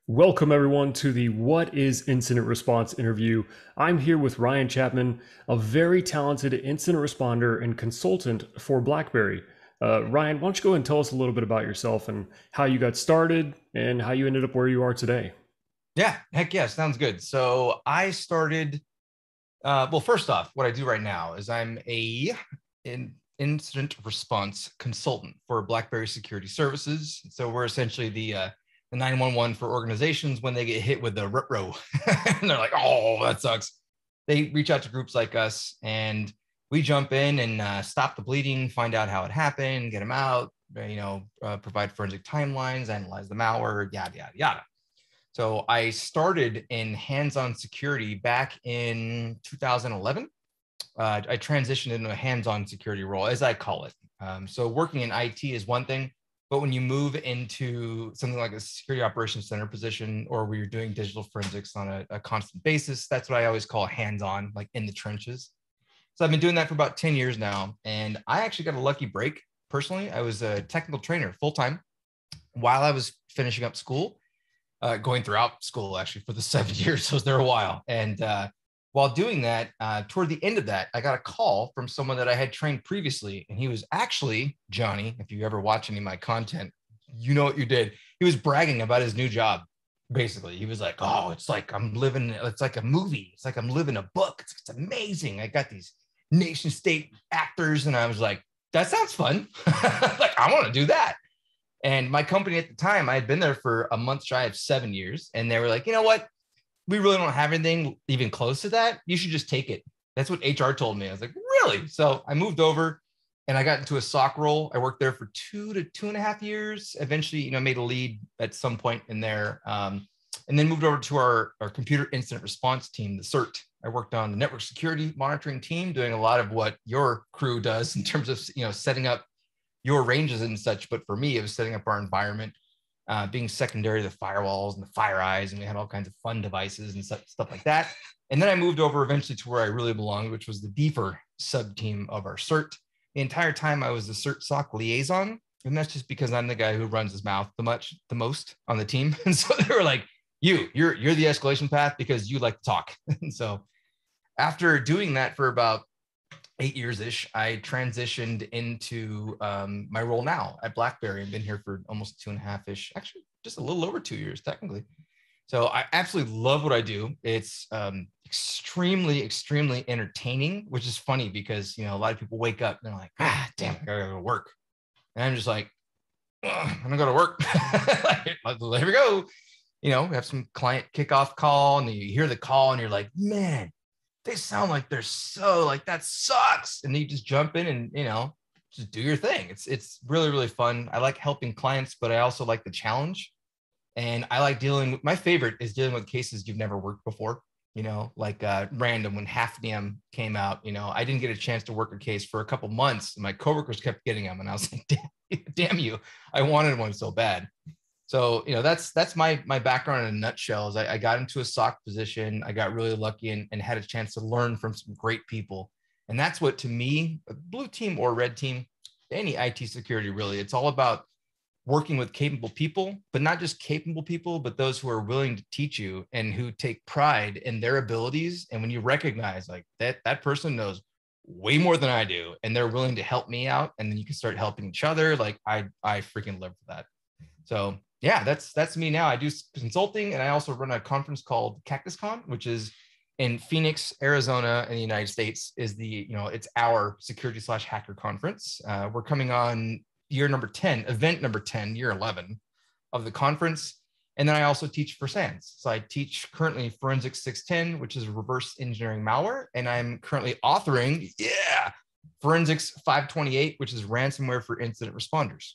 Welcome everyone to the What is Incident Response interview. I'm here with Ryan Chapman, a very talented incident responder and consultant for BlackBerry. Ryan, why don't you go ahead and tell us a little bit about yourself and how you got started and how you ended up where you are today? Yeah, heck yeah, sounds good. So I started, well, first off, what I do right now is I'm an incident response consultant for BlackBerry Security Services. So we're essentially the 911 for organizations when they get hit with the rut-row. And they're like, oh, that sucks. They reach out to groups like us and we jump in and stop the bleeding, find out how it happened, get them out, provide forensic timelines, analyze the malware, yada, yada, yada. So I started in hands-on security back in 2011. I transitioned into a hands-on security role, as I call it. So working in IT is one thing, but when you move into something like a security operations center position, or where you're doing digital forensics on a constant basis, that's what I always call hands-on, like in the trenches. So I've been doing that for about 10 years now. And I actually got a lucky break. Personally, I was a technical trainer full-time while I was finishing up school, going throughout school actually for the 7 years. So I was there a while. And while doing that, toward the end of that, I got a call from someone that I had trained previously. And he was actually, Johnny, if you ever watch any of my content, you know what you did. He was bragging about his new job. Basically, he was like, oh, it's like I'm living, it's like a movie. It's like I'm living a book. It's amazing. I got these nation state actors. And I was like, that sounds fun. Like, I want to do that. And my company at the time, I had been there for a month shy of 7 years. And they were like, you know what? We really don't have anything even close to that. You should just take it. That's what HR told me. I was like, really? So I moved over and I got into a SOC role. I worked there for 2 to 2.5 years. Eventually, made a lead at some point in there. And then moved over to our computer incident response team, the Cert. I worked on the network security monitoring team, doing a lot of what your crew does in terms of, setting up your ranges and such. But for me, it was setting up our environment, being secondary to the firewalls and the FireEyes, and we had all kinds of fun devices and stuff like that. And then I moved over eventually to where I really belonged, which was the DFIR sub-team of our Cert. The entire time I was the Cert SOC liaison, and that's just because I'm the guy who runs his mouth the most on the team. And so they were like, you're the escalation path because you like to talk. And so after doing that for about 8 years-ish, I transitioned into my role now at BlackBerry. I've been here for almost 2.5-ish, actually just a little over 2 years technically. So I absolutely love what I do. It's extremely, extremely entertaining, which is funny because, a lot of people wake up and they're like, damn, I gotta go to work. And I'm just like, I'm gonna go to work. Here we go. We have some client kickoff call and you hear the call and you're like, man, they sound like they're so like, that sucks. And then you just jump in and, just do your thing. It's really, really fun. I like helping clients, but I also like the challenge. And I like my favorite is dealing with cases you've never worked before, like random when Hafnium came out, I didn't get a chance to work a case for a couple months. And my coworkers kept getting them. And I was like, damn you. I wanted one so bad. So, that's my background in a nutshell. Is I got into a SOC position. I got really lucky and had a chance to learn from some great people. And that's what, to me, a blue team or red team, any IT security, really, it's all about working with capable people, but not just capable people, but those who are willing to teach you and who take pride in their abilities. And when you recognize like that person knows way more than I do, and they're willing to help me out, and then you can start helping each other. Like I freaking live for that. So yeah, that's me now. I do consulting, and I also run a conference called CactusCon, which is in Phoenix, Arizona, in the United States. Is it's our security/hacker conference. We're coming on year number 10, event number 10, year 11 of the conference. And then I also teach for SANS. So I teach currently Forensic 610, which is reverse engineering malware. And I'm currently authoring, Forensics 528, which is ransomware for incident responders.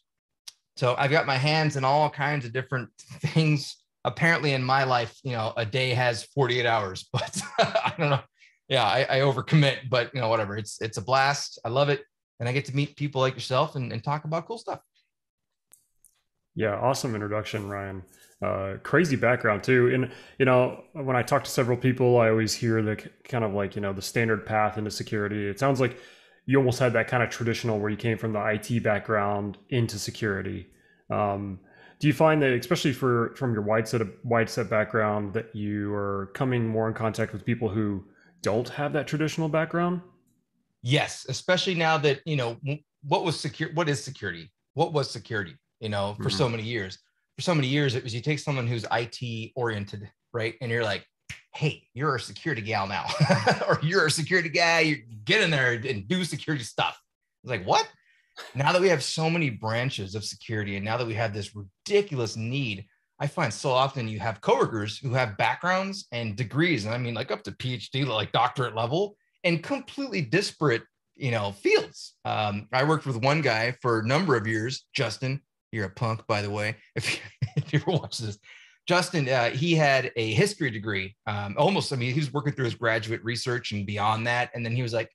So I've got my hands in all kinds of different things. Apparently in my life, a day has 48 hours, but I don't know. Yeah, I overcommit, but whatever. It's a blast. I love it. And I get to meet people like yourself and talk about cool stuff. Yeah, awesome introduction, Ryan. Crazy background too. And, when I talk to several people, I always hear the kind of like, the standard path into security. It sounds like you almost had that kind of traditional where you came from the IT background into security. Do you find that, especially from your wide set background, that you are coming more in contact with people who don't have that traditional background? Yes, especially now that, what was secure, what is security? What was security, for so Mhm. many years? For so many years, it was you take someone who's IT oriented, right? And you're like, hey, you're a security gal now, or you're a security guy, you get in there and do security stuff. It's like, what? Now that we have so many branches of security, and now that we have this ridiculous need, I find so often you have coworkers who have backgrounds and degrees, and I mean like up to PhD, like doctorate level, and completely disparate, fields. I worked with one guy for a number of years. Justin, you're a punk, by the way. If you ever watch this, Justin, he had a history degree. Almost, I mean, he was working through his graduate research and beyond that, and then he was like,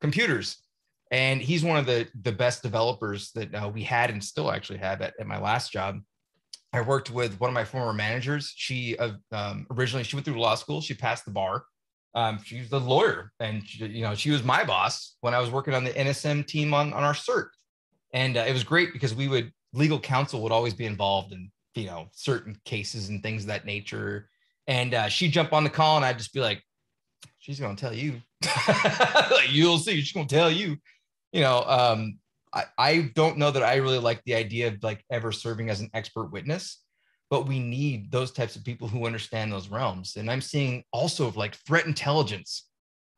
computers. And he's one of the best developers that we had and still actually have at my last job. I worked with one of my former managers. She originally she went through law school. She passed the bar. She's a lawyer, and she was my boss when I was working on the NSM team on our cert. And it was great because legal counsel would always be involved in certain cases and things of that nature. And she'd jump on the call, and I'd just be like, "She's gonna tell you, like, you'll see. She's gonna tell you." you know, um, I don't know that I really like the idea of like ever serving as an expert witness, but we need those types of people who understand those realms. And I'm seeing also like threat intelligence.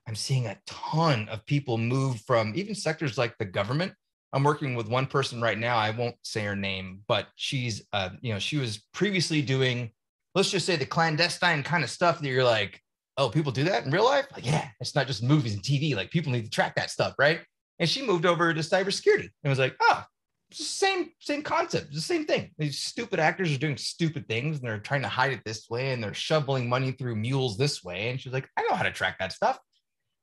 I'm seeing a ton of people move from even sectors like the government. I'm working with one person right now. I won't say her name, but she was previously doing, let's just say, the clandestine kind of stuff that you're like, oh, people do that in real life? Like, yeah, it's not just movies and TV. Like, people need to track that stuff, right? And she moved over to cybersecurity and was like, oh, it's the same concept, it's the same thing. These stupid actors are doing stupid things and they're trying to hide it this way and they're shoveling money through mules this way. And she's like, I know how to track that stuff.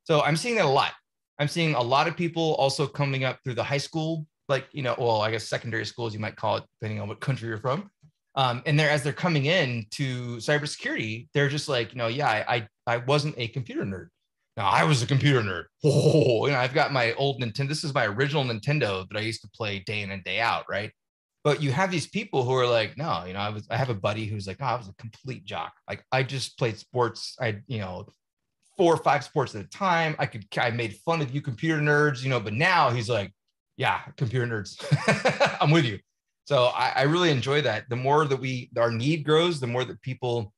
So I'm seeing that a lot. I'm seeing a lot of people also coming up through the high school, like, well, I guess secondary schools, you might call it, depending on what country you're from. And as they're coming in to cybersecurity, they're just like, yeah, I wasn't a computer nerd. No, I was a computer nerd. Oh, I've got my old Nintendo. This is my original Nintendo that I used to play day in and day out, right? But you have these people who are like, no, I have a buddy who's like, oh, I was a complete jock. Like, I just played sports. I, 4 or 5 sports at a time. I made fun of you computer nerds, but now he's like, yeah, computer nerds. I'm with you. So I really enjoy that. The more that our need grows, the more that people,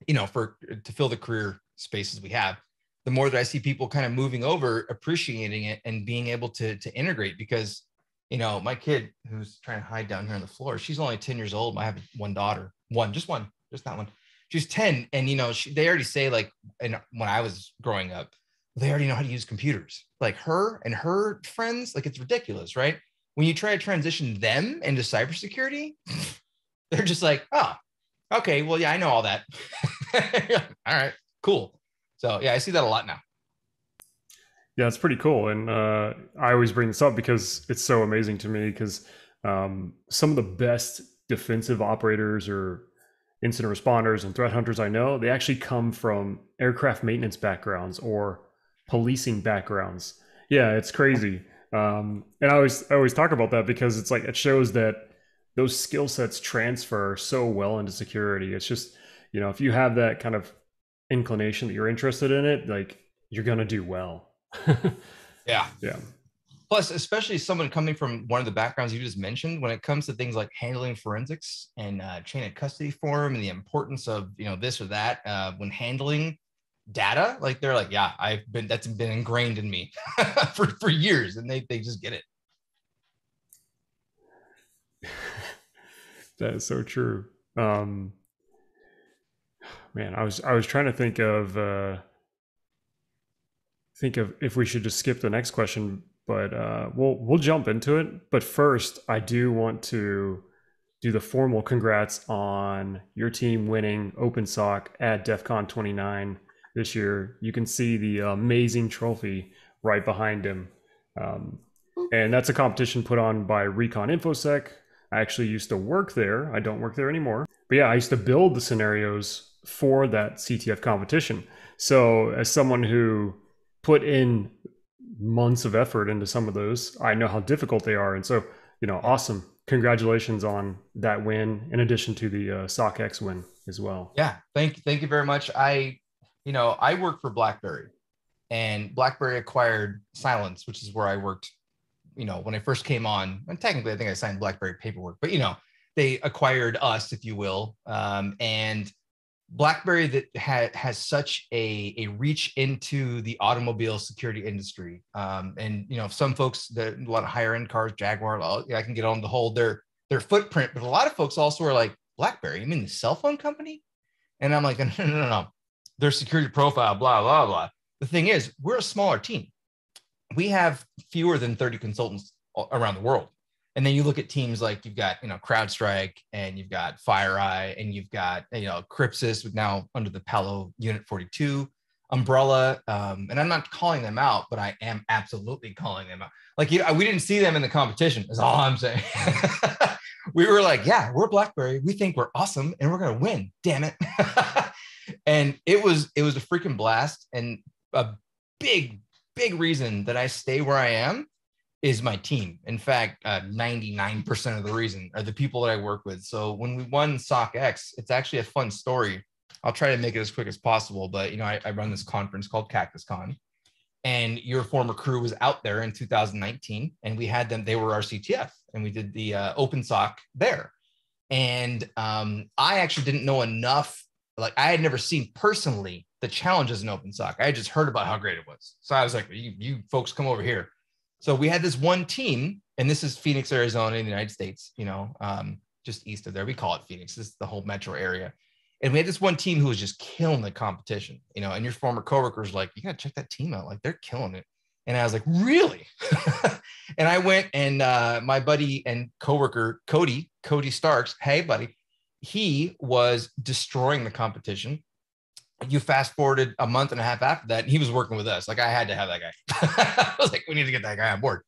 to fill the career spaces we have, the more that I see people kind of moving over, appreciating it and being able to integrate. Because, my kid who's trying to hide down here on the floor, she's only 10 years old. I have one daughter, just that one. She's 10. And, they already say, like, and when I was growing up, they already know how to use computers. Like, her and her friends, like, it's ridiculous, right? When you try to transition them into cybersecurity, they're just like, oh, okay, well, yeah, I know all that. All right, cool. So yeah, I see that a lot now. Yeah, it's pretty cool. And I always bring this up because it's so amazing to me because some of the best defensive operators or incident responders and threat hunters I know, they actually come from aircraft maintenance backgrounds or policing backgrounds. Yeah, it's crazy. And I always talk about that because it's like it shows that those skill sets transfer so well into security. It's just, if you have that kind of inclination that you're interested in it, like you're gonna do well. Yeah. Yeah. Plus, especially someone coming from one of the backgrounds you just mentioned, when it comes to things like handling forensics and chain of custody form and the importance of this or that when handling data, like they're like, yeah, that's been ingrained in me for years, and they just get it. That is so true. Man, I was trying to think of if we should just skip the next question, but we'll jump into it. But first, I do want to do the formal congrats on your team winning OpenSOC at DEF CON 29 this year. You can see the amazing trophy right behind him. Um, and that's a competition put on by Recon InfoSec. I actually used to work there. I don't work there anymore. But yeah, I used to build the scenarios for that CTF competition. So as someone who put in months of effort into some of those, I know how difficult they are. And so, Yeah. awesome. congratulations on that win, in addition to the SOCX win as well. Yeah, thank you very much. I work for BlackBerry, and BlackBerry acquired Silence, which is where I worked. When I first came on, and technically I think I signed BlackBerry paperwork, but they acquired us, if you will, and BlackBerry that has such a reach into the automobile security industry, and some folks that a lot of higher end cars, Jaguar, I can get on to hold their footprint, but a lot of folks also are like, BlackBerry, you mean the cell phone company? And I'm like, no, their security profile, blah blah blah. The thing is, we're a smaller team. We have fewer than 30 consultants around the world. And then you look at teams like you've got, CrowdStrike, and you've got FireEye, and you've got, Crypsis, with now under the Palo Unit 42 umbrella. And I'm not calling them out, but I am absolutely calling them out. Like, we didn't see them in the competition, is all I'm saying. We were like, yeah, we're BlackBerry. We think we're awesome and we're going to win. Damn it. And it was a freaking blast. And a big reason that I stay where I am is my team. In fact, 99% of the reason are the people that I work with. So when we won SOCX, it's actually a fun story. I'll try to make it as quick as possible, but I run this conference called CactusCon, and your former crew was out there in 2019, and we had them. They were our CTF, and we did the open SOC there. And I actually didn't know enough. Like, I had never seen personally the challenges in open SOC. I had just heard about how great it was. So I was like, you folks come over here. So we had this one team, and this is Phoenix, Arizona, in the United States, just east of there. We call it Phoenix. This is the whole metro area. And we had this one team who was just killing the competition, and your former coworkers like, you got to check that team out. Like, they're killing it. And I was like, really? And I went, and my buddy and coworker, Cody Starks, hey, buddy, he was destroying the competition. You fast forwarded a month and a half after that, and he was working with us. Like, I had to have that guy. I was like, we need to get that guy on board.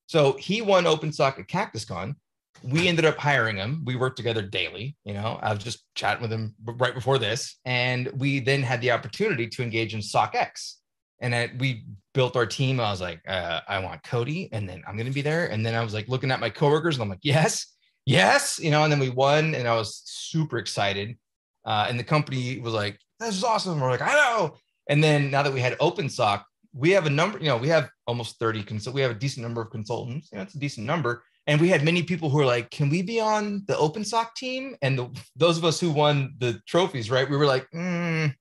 So he won OpenSOC at CactusCon. We ended up hiring him. We worked together daily. I was just chatting with him right before this. And we then had the opportunity to engage in SOCX. And we built our team. I was like, I want Cody, and then I'm going to be there. And then I was like looking at my coworkers, and I'm like, yes. And then we won, and I was super excited. And the company was like, this is awesome. We're like, I know. And then now that we had OpenSOC, we have a number, we have almost 30 we have a decent number of consultants. It's a decent number. And we had many people who were like, can we be on the OpenSOC team? And those of us who won the trophies, right? We were like, we're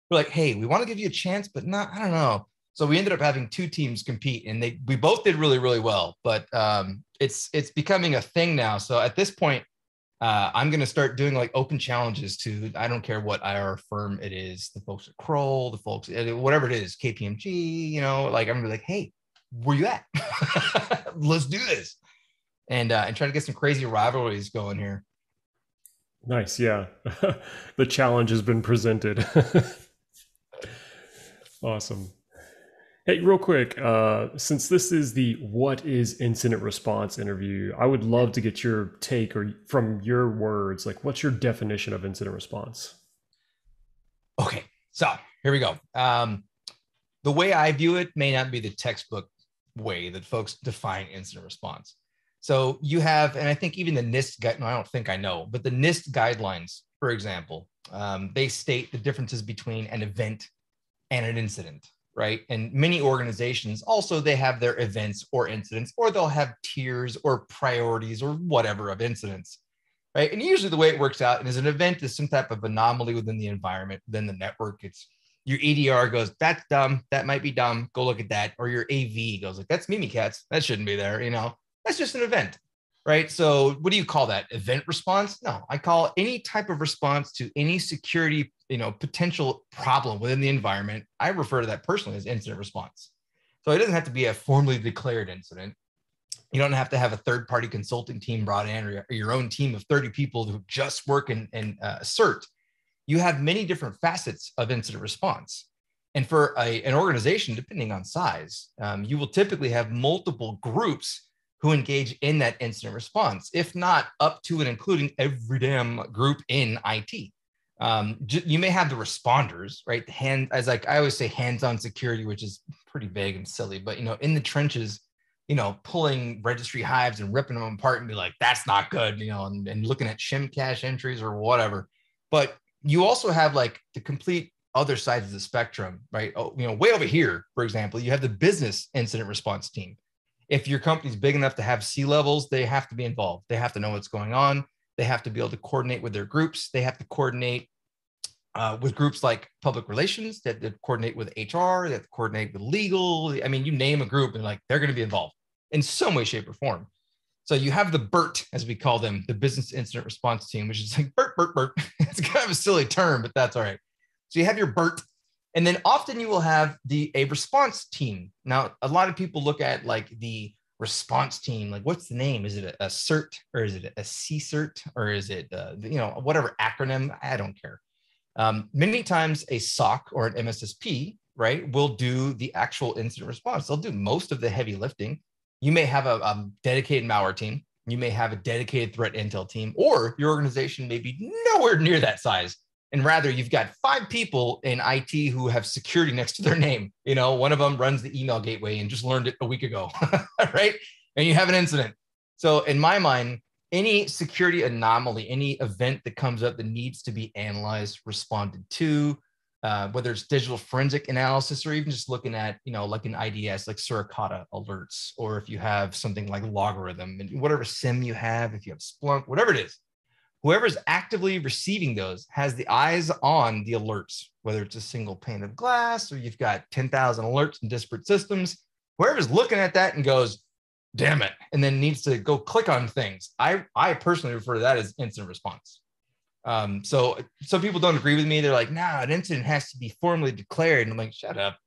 like, hey, we want to give you a chance, but not, I don't know. So we ended up having two teams compete, and we both did really, really well. But it's becoming a thing now. So at this point, I'm going to start doing like open challenges to, I don't care what IR firm it is, the folks at Kroll, the folks, whatever it is, KPMG, like I'm going to be like, hey, where you at? Let's do this. And try to get some crazy rivalries going here. Nice. Yeah. The challenge has been presented. Awesome. Hey, real quick, since this is the What is Incident Response interview, I would love to get your take, or from your words, like, what's your definition of incident response? Okay, so here we go. The way I view it may not be the textbook way that folks define incident response. So you have, and I think even the NIST, I don't think I know, but the NIST guidelines, for example, they state the differences between an event and an incident. Right. And many organizations also, they have their events or incidents, or they'll have tiers or priorities or whatever of incidents. Right. And usually the way it works out is an event is some type of anomaly within the environment, within the network. It's your EDR goes, that's dumb. That might be dumb. Go look at that. Or your AV goes like, that's Mimikatz. That shouldn't be there. That's just an event. Right. So what do you call that? Event response? No, I call any type of response to any security, potential problem within the environment. I refer to that personally as incident response. So it doesn't have to be a formally declared incident. You don't have to have a third-party consulting team brought in, or your own team of 30 people who just work in Cert. You have many different facets of incident response. And for an organization, depending on size, you will typically have multiple groups who engage in that incident response, if not up to and including every damn group in IT. You may have the responders, right? I always say hands-on security, which is pretty vague and silly, but in the trenches, pulling registry hives and ripping them apart and be like, that's not good, and looking at shim cache entries or whatever. But you also have like the complete other sides of the spectrum, right? Oh, way over here, for example, you have the business incident response team. If your company's big enough to have C-levels, they have to be involved. They have to know what's going on. They have to be able to coordinate with their groups. They have to coordinate with groups like public relations, that coordinate with HR, that coordinate with legal. I mean, you name a group and like they're going to be involved in some way, shape, or form. So you have the BERT, as we call them, the business incident response team, which is like BERT, BERT, BERT. It's kind of a silly term, but that's all right. So you have your BERT, and then often you will have a response team. Now, a lot of people look at like the response team, like what's the name? Is it a Cert, or is it a C-Cert, or is it whatever acronym? I don't care. Many times a SOC or an MSSP, right, will do the actual incident response. They'll do most of the heavy lifting. You may have a dedicated malware team. You may have a dedicated threat intel team, or your organization may be nowhere near that size. And rather, you've got 5 people in IT who have security next to their name. One of them runs the email gateway and just learned it a week ago, right? And you have an incident. So in my mind, any security anomaly, any event that comes up that needs to be analyzed, responded to, whether it's digital forensic analysis or even just looking at, like an IDS, like Suricata alerts, or if you have something like Logarithm and whatever SIM you have, if you have Splunk, whatever it is, whoever's actively receiving those has the eyes on the alerts, whether it's a single pane of glass or you've got 10,000 alerts in disparate systems. Whoever's looking at that and goes, damn it, and then needs to go click on things. I personally refer to that as incident response. So some people don't agree with me. They're like, nah, an incident has to be formally declared. And I'm like, shut up.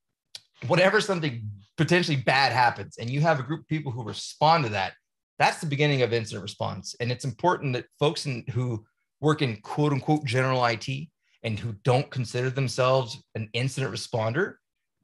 Whatever something potentially bad happens and you have a group of people who respond to that, that's the beginning of incident response. And it's important that folks who work in quote unquote general IT and who don't consider themselves an incident responder,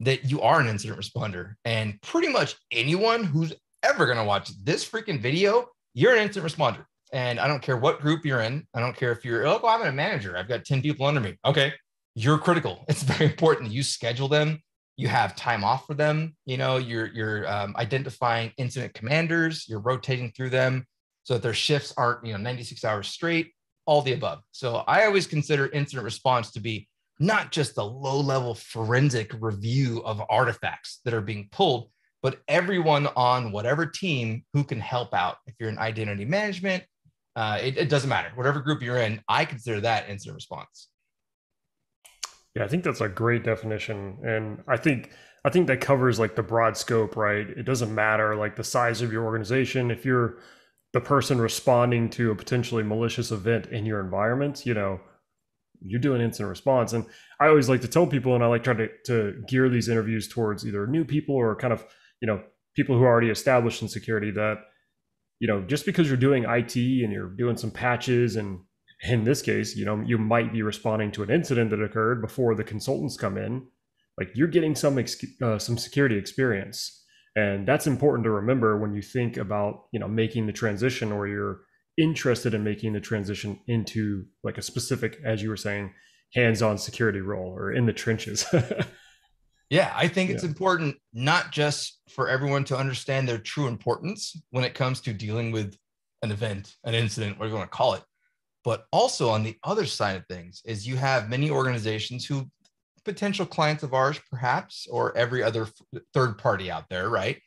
that you are an incident responder. And pretty much anyone who's ever going to watch this freaking video, you're an incident responder. And I don't care what group you're in. I don't care if you're, oh, I'm a manager. I've got 10 people under me. Okay. You're critical. It's very important that you schedule them. You have time off for them. You're identifying incident commanders. You're rotating through them so that their shifts aren't, 96 hours straight, all the above. So I always consider incident response to be not just a low-level forensic review of artifacts that are being pulled, but everyone on whatever team who can help out. If you're in identity management, it doesn't matter. Whatever group you're in, I consider that incident response. Yeah, I think that's a great definition. And I think that covers like the broad scope, right? It doesn't matter like the size of your organization. If you're the person responding to a potentially malicious event in your environment, you're doing incident response. And I always like to tell people, and I like try to gear these interviews towards either new people or kind of, people who are already established in security, that, just because you're doing IT and you're doing some patches, and in this case, you might be responding to an incident that occurred before the consultants come in, like you're getting some security experience. And that's important to remember when you think about, making the transition, or you're interested in making the transition into like a specific, as you were saying, hands-on security role or in the trenches. Yeah, I think it's important not just for everyone to understand their true importance when it comes to dealing with an event, an incident, whatever you want to call it, but also on the other side of things is you have many organizations who potential clients of ours, perhaps, or every other third party out there, right?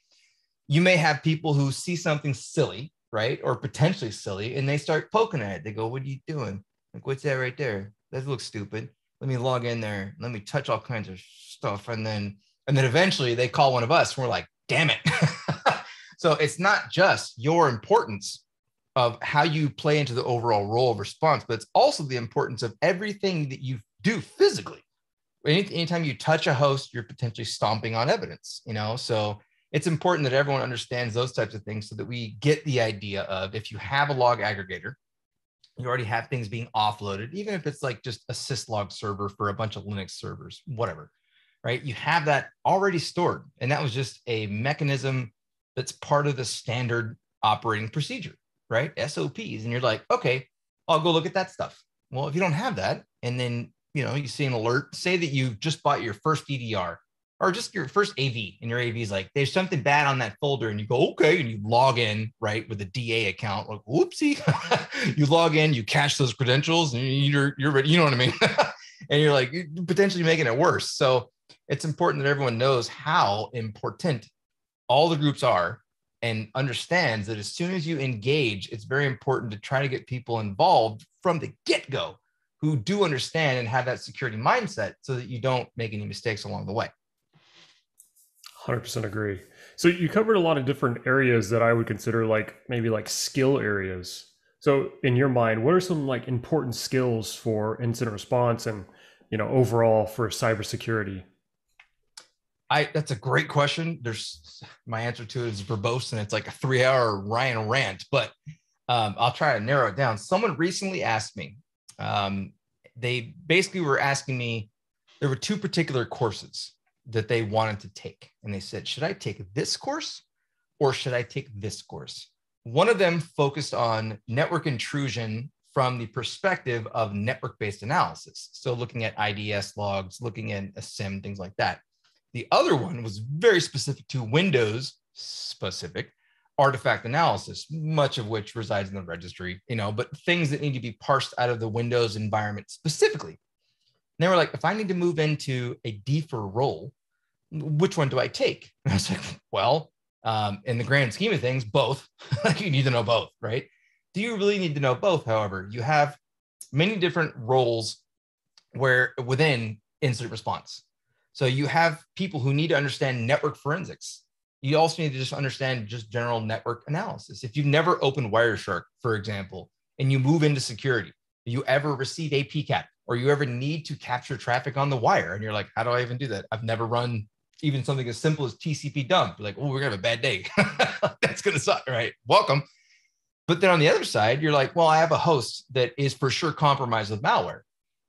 You may have people who see something silly, right? Or potentially silly, and they start poking at it. They go, what are you doing? Like, what's that right there? That looks stupid. Let me log in there. Let me touch all kinds of stuff. And then eventually they call one of us and we're like, damn it. So it's not just your importance of how you play into the overall role of response, but it's also the importance of everything that you do physically. Anytime you touch a host, you're potentially stomping on evidence, So it's important that everyone understands those types of things so that we get the idea of, if you have a log aggregator, you already have things being offloaded, even if it's like just a syslog server for a bunch of Linux servers, whatever, right? You have that already stored. And that was just a mechanism that's part of the standard operating procedure, right? SOPs. And you're like, okay, I'll go look at that stuff. Well, if you don't have that, and then, you see an alert, say that you just bought your first EDR, or just your first AV, and your AV is like, there's something bad on that folder, and you go, okay, and you log in, right, with a DA account, like, whoopsie. You log in, you cache those credentials, and you're ready, you know what I mean? And you're like, you're potentially making it worse. So it's important that everyone knows how important all the groups are, and understands that as soon as you engage, it's very important to try to get people involved from the get-go who do understand and have that security mindset, so that you don't make any mistakes along the way. 100% agree. So you covered a lot of different areas that I would consider like maybe like skill areas. So in your mind, what are some like important skills for incident response and, overall for cybersecurity? That's a great question. My answer to it is verbose, and it's like a 3-hour Ryan rant, but I'll try to narrow it down. Someone recently asked me, they basically were asking me, there were 2 particular courses that they wanted to take. And they said, should I take this course or should I take this course? One of them focused on network intrusion from the perspective of network-based analysis. So looking at IDS logs, looking at a SIM, things like that. The other one was very specific to Windows specific artifact analysis, much of which resides in the registry, but things that need to be parsed out of the Windows environment specifically. And they were like, if I need to move into a DFIR role, which one do I take? And I was like, well, in the grand scheme of things, both. You need to know both, right? Do you really need to know both? However, you have many different roles where within incident response. So you have people who need to understand network forensics. You also need to just understand just general network analysis. If you've never opened Wireshark, for example, and you move into security, you ever receive a PCAP, or you ever need to capture traffic on the wire, and you're like, how do I even do that? I've never run even something as simple as TCP dump. You're like, oh, we're gonna have a bad day. That's gonna suck, right? Welcome. But then on the other side, you're like, well, I have a host that is for sure compromised with malware.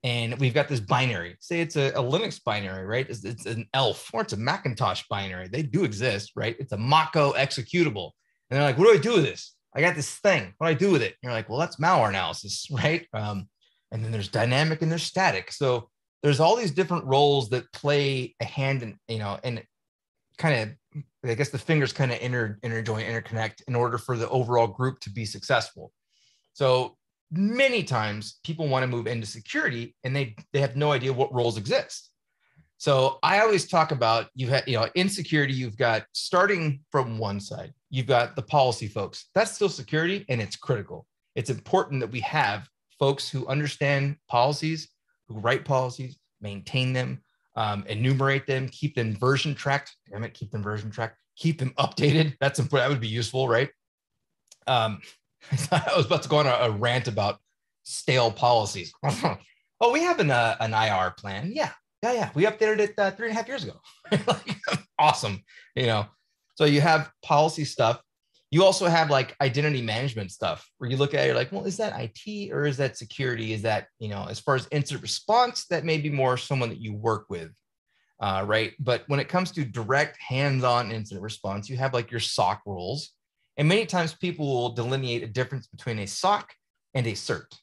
And we've got this binary. Say it's a Linux binary, right? It's an ELF, or it's a Macintosh binary. They do exist, right? It's a Mako executable. And they're like, what do I do with this? I got this thing. What do I do with it? And you're like, well, that's malware analysis, right? And then there's dynamic and there's static. So there's all these different roles that play a hand in, and kind of, I guess the fingers kind of interjoin, interconnect in order for the overall group to be successful. So many times people want to move into security and they have no idea what roles exist. So I always talk about, in security, you've got, starting from one side, you've got the policy folks. That's still security, and it's critical. It's important that we have folks who understand policies, who write policies, maintain them, enumerate them, keep them version tracked. Damn it, keep them version tracked, keep them updated. That's important. That would be useful, right? I was about to go on a rant about stale policies. Oh, we have an IR plan. Yeah. We updated it 3.5 years ago. Like, awesome. So you have policy stuff. You also have like identity management stuff where you look at it, you're like, well, is that IT or is that security? Is that, as far as incident response, that may be more someone that you work with, right? But when it comes to direct hands-on incident response, you have like your SOC roles. And many times people will delineate a difference between a SOC and a Cert.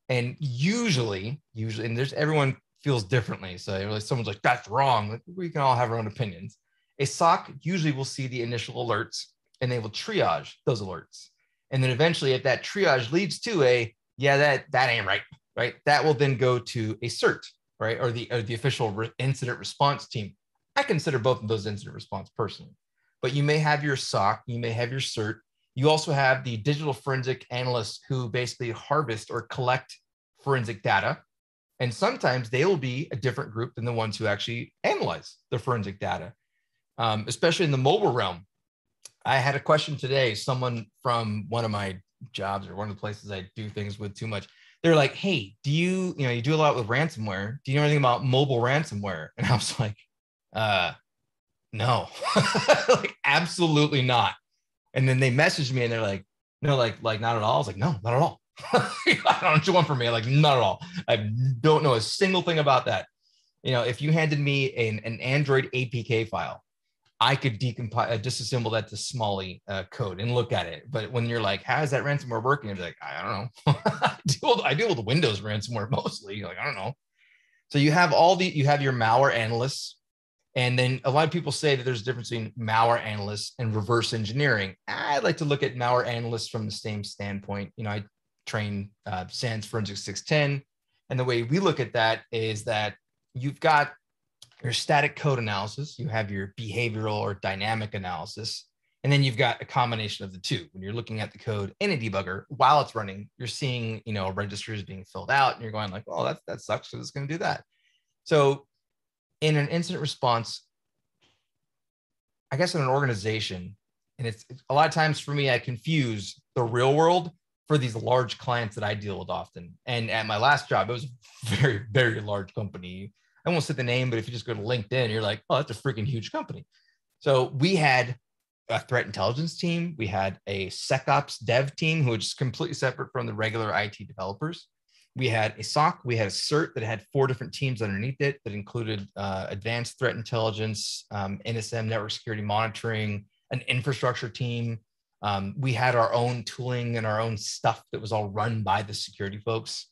And usually, and everyone feels differently. So someone's like, that's wrong. We can all have our own opinions. A SOC usually will see the initial alerts and they will triage those alerts. And then eventually, if that triage leads to that ain't right, right? That will then go to a Cert, right? Or the official incident response team. I consider both of those incident response personally. But you may have your SOC, you may have your Cert. You also have the digital forensic analysts who basically harvest or collect forensic data. And sometimes they will be a different group than the ones who actually analyze the forensic data, especially in the mobile realm. I had a question today, someone from one of my jobs or one of the places I do things with too much. They're like, hey, you do a lot with ransomware. Do you know anything about mobile ransomware? And I was like, no, like, absolutely not. And then they messaged me and they're like, no, like not at all. I was like, no, not at all. I don't know what you want from me. Like, not at all. I don't know a single thing about that. If you handed me an Android APK file, I could disassemble that to Smalley code and look at it. But when you're like, how is that ransomware working? I'm like, I don't know. I deal with Windows ransomware mostly. Like, I don't know. So you have your malware analysts. And then a lot of people say that there's a difference between malware analysts and reverse engineering. I like to look at malware analysts from the same standpoint. I train SANS Forensics 610. And the way we look at that is that you've got your static code analysis, you have your behavioral or dynamic analysis, and then you've got a combination of the two. When you're looking at the code in a debugger while it's running, you're seeing, registers being filled out, and you're going like, oh, that sucks, so it's going to do that. So in an incident response, I guess in an organization, and it's a lot of times for me, I confuse the real world for these large clients that I deal with often. And at my last job, it was a very, very large company. I won't say the name, but if you just go to LinkedIn, you're like, oh, that's a freaking huge company. So we had a threat intelligence team. We had a SecOps dev team, who was completely separate from the regular IT developers. We had a SOC. We had a Cert that had 4 different teams underneath it that included advanced threat intelligence, NSM, network security monitoring, an infrastructure team. We had our own tooling and our own stuff that was all run by the security folks.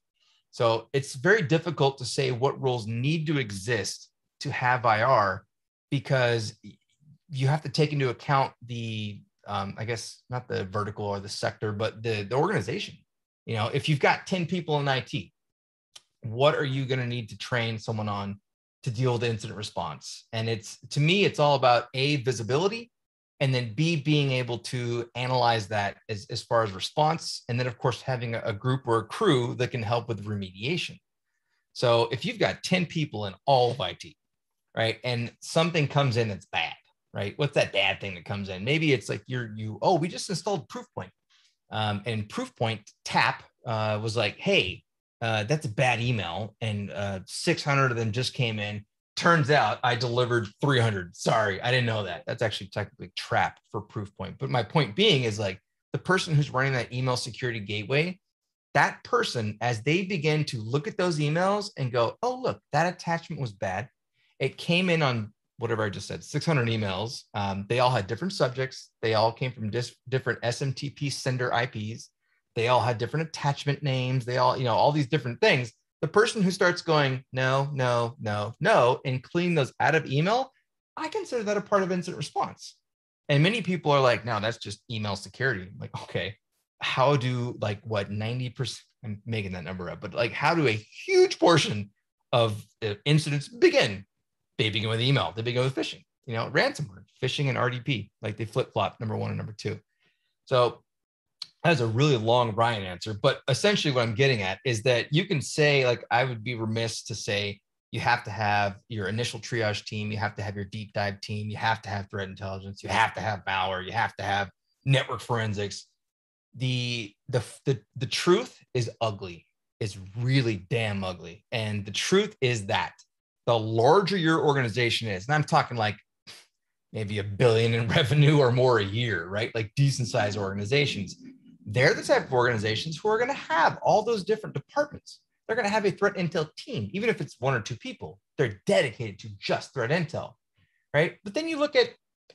So it's very difficult to say what roles need to exist to have IR, because you have to take into account the, I guess, not the vertical or the sector, but the organization. If you've got 10 people in IT, what are you going to need to train someone on to deal with incident response? And to me, it's all about A, visibility, and then B, being able to analyze that as far as response. And then, of course, having a group or a crew that can help with remediation. So if you've got 10 people in all of IT, right, and something comes in that's bad, right? What's that bad thing that comes in? Maybe it's like we just installed Proofpoint. And Proofpoint TAP was like, hey, that's a bad email. And 600 of them just came in. Turns out I delivered 300. Sorry, I didn't know that. That's actually technically trap for Proofpoint. But my point being is, like, the person who's running that email security gateway, that person, as they begin to look at those emails and go, oh, look, that attachment was bad. It came in on whatever I just said, 600 emails. They all had different subjects. They all came from different SMTP sender IPs. They all had different attachment names. They all, all these different things. The person who starts going, no, no, no, no, and cleaning those out of email, I consider that a part of incident response. And many people are like, no, that's just email security. I'm like, okay, how do 90%, I'm making that number up, but how do a huge portion of incidents begin? They begin with email. They begin with phishing, ransomware, phishing, and RDP. They flip-flop number 1 and number 2. So that's a really long Ryan answer, but essentially what I'm getting at is that you can say, I would be remiss to say you have to have your initial triage team, you have to have your deep dive team, you have to have threat intelligence, you have to have malware, you have to have network forensics. The truth is ugly. It's really damn ugly. And the truth is that the larger your organization is, and I'm talking maybe $1 billion in revenue or more a year, right? Decent sized organizations. They're the type of organizations who are going to have all those different departments. They're going to have a threat intel team, even if it's 1 or 2 people. They're dedicated to just threat intel, right? But then you look at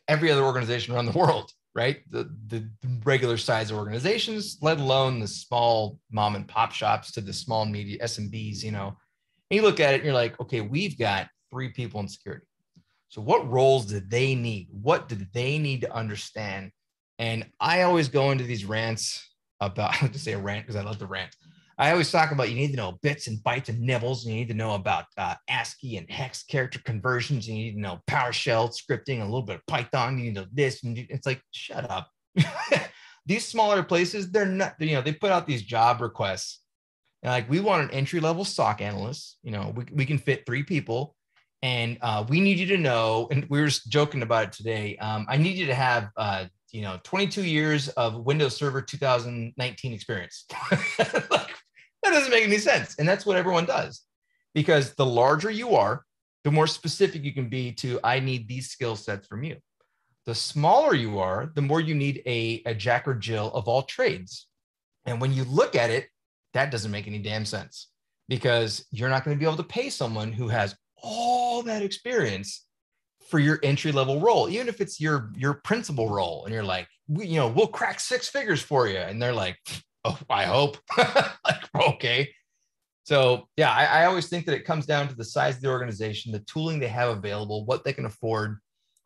every other organization around the world, right? The regular size organizations, let alone the small mom and pop shops to the small media SMBs, And you look at it and you're like, okay, we've got 3 people in security. So what roles do they need? What do they need to understand? And I always go into these rants about, I like to say a rant because I love to rant. I always talk about you need to know bits and bytes and nibbles. You need to know about ASCII and hex character conversions. You need to know PowerShell scripting, a little bit of Python. You need to know this. And it's like, shut up. These smaller places, they're not, they put out these job requests. And we want an entry-level SOC analyst. We can fit 3 people. And we need you to know, and we were just joking about it today. I need you to have 22 years of Windows Server 2019 experience. That doesn't make any sense. And that's what everyone does, because the larger you are, the more specific you can be to, I need these skill sets from you. The smaller you are, the more you need a Jack or Jill of all trades. And when you look at it, that doesn't make any damn sense, because you're not going to be able to pay someone who has all that experience for your entry-level role, even if it's your principal role. And you're like, we'll crack 6 figures for you. And they're like, oh, I hope. Okay. So yeah, I always think that it comes down to the size of the organization, the tooling they have available, what they can afford,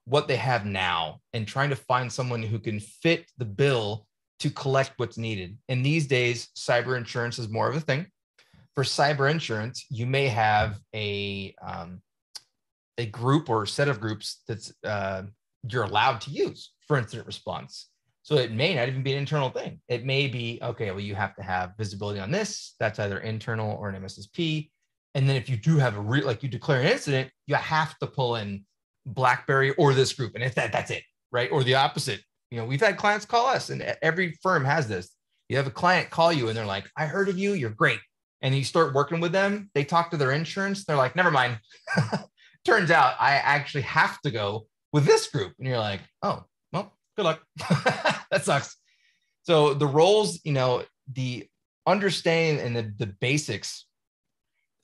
what they have now, and trying to find someone who can fit the bill to collect what's needed. And these days, cyber insurance is more of a thing. For cyber insurance, you may have a group or a set of groups that's you're allowed to use for incident response. So it may not even be an internal thing. It may be, okay, well, you have to have visibility on this. That's either internal or an MSSP. And then if you do have like you declare an incident, you have to pull in BlackBerry or this group. And if that's it, right? Or the opposite. We've had clients call us, and every firm has this. You have a client call you and they're like, I heard of you, you're great. And you start working with them. They talk to their insurance. They're like, never mind. Turns out I actually have to go with this group. And you're like, oh, well, good luck. That sucks. So the roles, the understanding and the basics,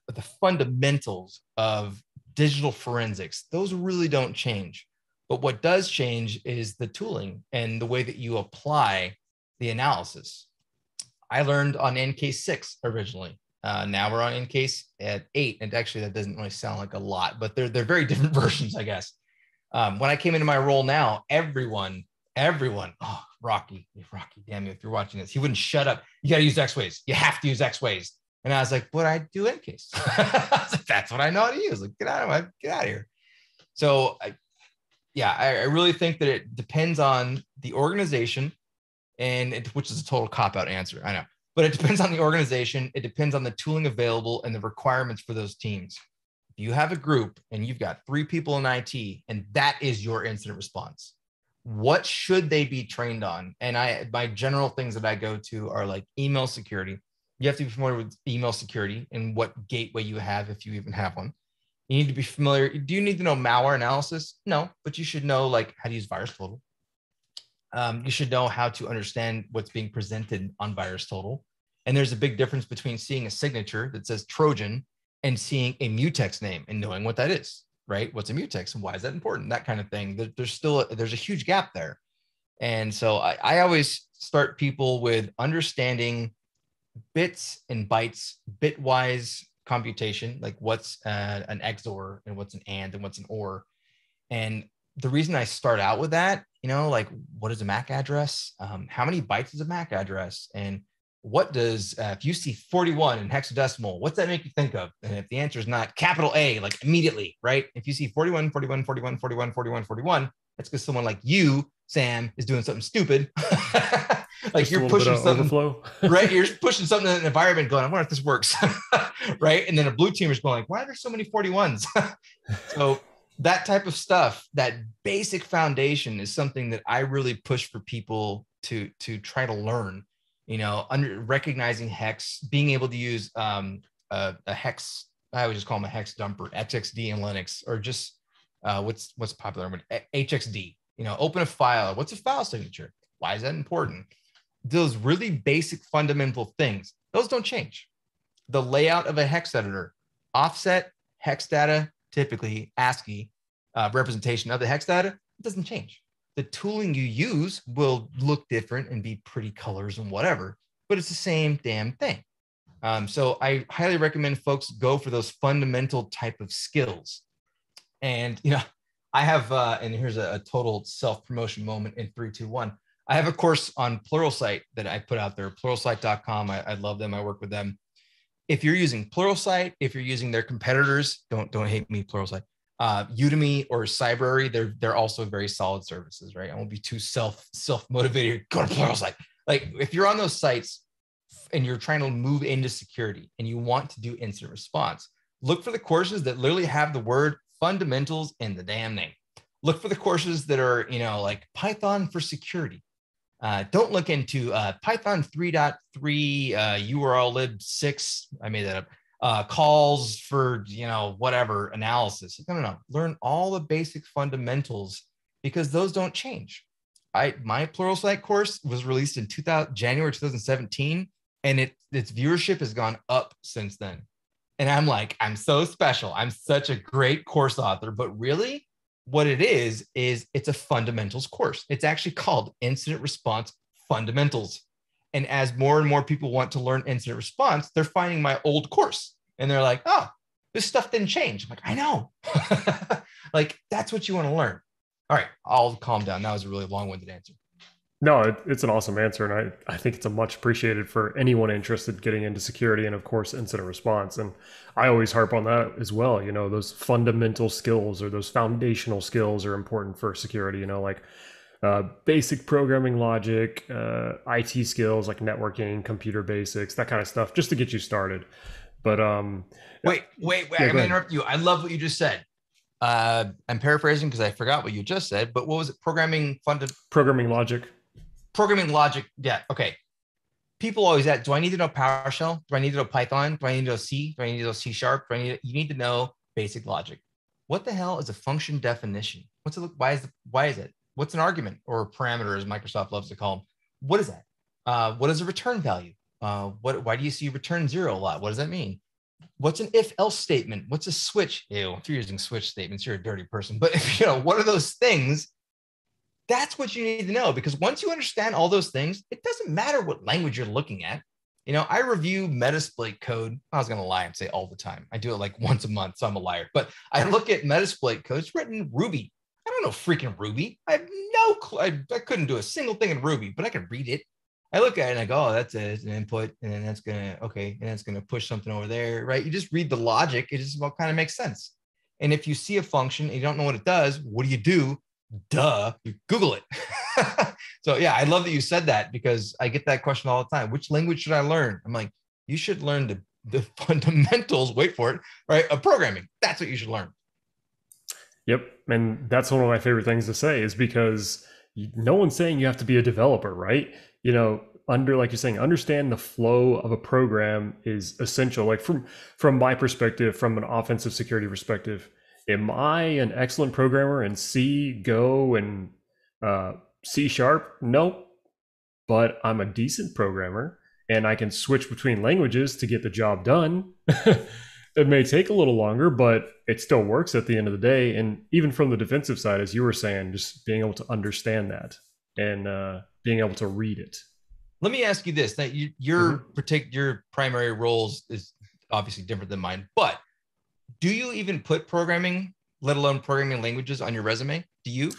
the fundamentals of digital forensics, those really don't change. But what does change is the tooling and the way that you apply the analysis. I learned on NCASE 6 originally. Now we're on NCASE at 8. And actually, that doesn't really sound like a lot, but they're very different versions, I guess. When I came into my role now, everyone, oh, Rocky, damn you, if you're watching this, he wouldn't shut up. You got to use X-Ways. You have to use X-Ways. And I was like, but I do NCASE. Like, that's what I know how to use. Like, get out of here. So I really think that it depends on the organization, which is a total cop-out answer, I know. But it depends on the organization. It depends on the tooling available and the requirements for those teams. If you have a group and you've got 3 people in IT and that is your incident response, what should they be trained on? And my general things that I go to are like email security. You have to be familiar with email security and what gateway you have, if you even have one. You need to be familiar. Do you need to know malware analysis? No, but you should know like how to use VirusTotal. You should know how to understand what's being presented on VirusTotal. And there's a big difference between seeing a signature that says Trojan and seeing a mutex name and knowing what that is, right? What's a mutex and why is that important? That kind of thing. There's a huge gap there. And so I always start people with understanding bits and bytes, bitwise computation, like what's an XOR and what's an and what's an OR. And the reason I start out with that, like what is a MAC address? How many bytes is a MAC address? And what does, if you see 41 in hexadecimal, what's that make you think of? And if the answer is not capital A, like immediately, right? If you see 41, 41, 41, 41, 41, 41, that's because someone like you, Sam, is doing something stupid. Like you're pushing something, overflow. Right? You're pushing something in an environment going, I wonder if this works, right? And then a blue teamer is going like, why are there so many 41s? So that type of stuff, that basic foundation is something that I really push for people to try to learn, recognizing hex, being able to use a hex, I would just call them a hex dumper, XXD in Linux, or just what's popular with HXD, open a file. What's a file signature? Why is that important? Those really basic fundamental things, those don't change. The layout of a hex editor, offset, hex data, typically ASCII representation of the hex data, it doesn't change. The tooling you use will look different and be pretty colors and whatever, but it's the same damn thing. So I highly recommend folks go for those fundamental type of skills. And, I have, and here's a total self-promotion moment in 3, 2, 1. I have a course on Pluralsight that I put out there, pluralsight.com. I love them. I work with them. If you're using Pluralsight, if you're using their competitors, don't hate me, Pluralsight. Udemy or Cybrary, they're also very solid services, right? I won't be too self-motivated. Go to Pluralsight. Like if you're on those sites and you're trying to move into security and you want to do incident response, look for the courses that literally have the word fundamentals in the damn name. Look for the courses that are, like Python for security. Don't look into Python 3.3 URL lib 6. I made that up. Calls for, whatever analysis. No. Learn all the basic fundamentals because those don't change. My Pluralsight course was released in January 2017, and its viewership has gone up since then. And I'm like, I'm so special. I'm such a great course author, but really what it is it's a fundamentals course. It's actually called Incident Response Fundamentals. And as more and more people want to learn incident response, they're finding my old course and they're like, oh, this stuff didn't change. I'm like, I know. Like, that's what you want to learn. All right, I'll calm down. That was a really long-winded answer. No, it's an awesome answer, and I think it's a much appreciated for anyone interested in getting into security and, of course, incident response. And I always harp on that as well. You know, those fundamental skills or those foundational skills are important for security. You know, like basic programming logic, IT skills like networking, computer basics, that kind of stuff, just to get you started. But wait, yeah, I'm going to interrupt you. I love what you just said. I'm paraphrasing because I forgot what you just said, but what was it? Programming logic. Programming logic. Yeah. Okay. People always ask, do I need to know PowerShell? Do I need to know Python? Do I need to know C? Do I need to know C sharp? You need to know basic logic. What the hell is a function definition? Why is it? What's an argument or a parameter, as Microsoft loves to call them? What is that? What is a return value? Why do you see return 0 a lot? What does that mean? What's an if-else statement? What's a switch? Ew, if you're using switch statements, you're a dirty person. But if you know, what are those things? That's what you need to know, because once you understand all those things, it doesn't matter what language you're looking at. You know, I review Metasploit code. I was going to lie and say all the time. I do it like once a month, so I'm a liar. But I look at Metasploit code. It's written in Ruby. I don't know freaking Ruby. I have no clue. I couldn't do a single thing in Ruby, but I can read it. I look at it and I go, oh, that's an input. And then that's going to, okay. And that's going to push something over there, right? You just read the logic. It just about kind of makes sense. And if you see a function and you don't know what it does, what do? Duh, you Google it. So yeah, I love that you said that, because I get that question all the time. Which language should I learn? I'm like, you should learn the fundamentals, wait for it, right, of programming. That's what you should learn. Yep. And that's one of my favorite things to say, is because no one's saying you have to be a developer, right? You know, like you're saying, understand the flow of a program is essential. Like from my perspective, from an offensive security perspective, am I an excellent programmer in C, Go, and C sharp? Nope. But I'm a decent programmer, and I can switch between languages to get the job done. It may take a little longer, but it still works at the end of the day. And even from the defensive side, as you were saying, just being able to understand that and being able to read it. Let me ask you this: that your primary roles is obviously different than mine, but do you even put programming, let alone programming languages, on your resume? Do you?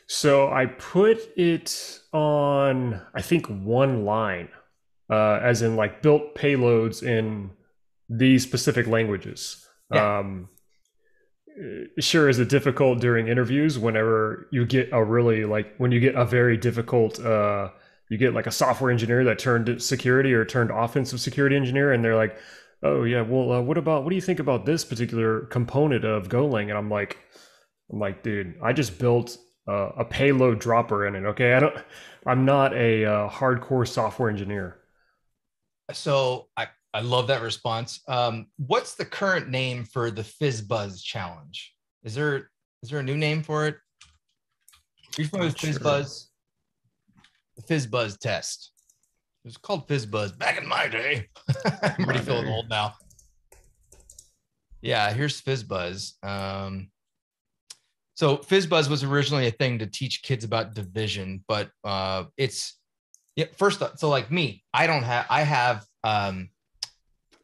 So I put it on, I think, one line, as in like built payloads in these specific languages. Yeah. Sure, is it difficult during interviews whenever you get when you get a very difficult, you get like a software engineer that turned security or turned offensive security engineer, and they're like, oh yeah, well, what do you think about this particular component of Golang? And I'm like, dude, I just built a payload dropper in it. Okay, I'm not a hardcore software engineer. So I love that response. What's the current name for the FizzBuzz challenge? Is there a new name for it? Are you familiar with FizzBuzz? The FizzBuzz test. It was called FizzBuzz back in my day. I'm already feeling old now. Yeah, here's FizzBuzz. So FizzBuzz was originally a thing to teach kids about division, but so like me, I have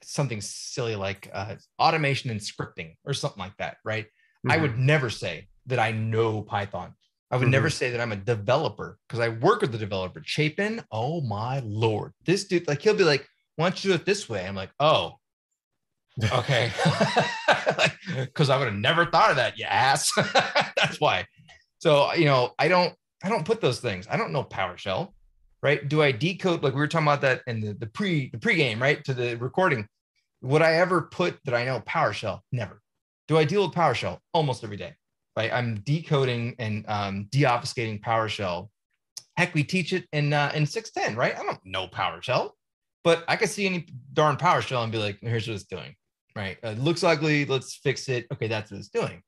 something silly like automation and scripting or something like that, right? Mm-hmm. I would never say that I know Python. I would never say that I'm a developer, because I work with the developer. Chapin, oh my Lord. This dude, like, he'll be like, why don't you do it this way? I'm like, oh, okay. Because I would have never thought of that, you ass. That's why. So, you know, I don't put those things. I don't know PowerShell, right? Do I decode, like we were talking about that in the pregame, right, to the recording? Would I ever put that I know PowerShell? Never. Do I deal with PowerShell? Almost every day. Right? I'm decoding and deobfuscating PowerShell. Heck, we teach it in 610, right? I don't know PowerShell, but I can see any darn PowerShell and be like, here's what it's doing, right? It looks ugly. Let's fix it. Okay, that's what it's doing.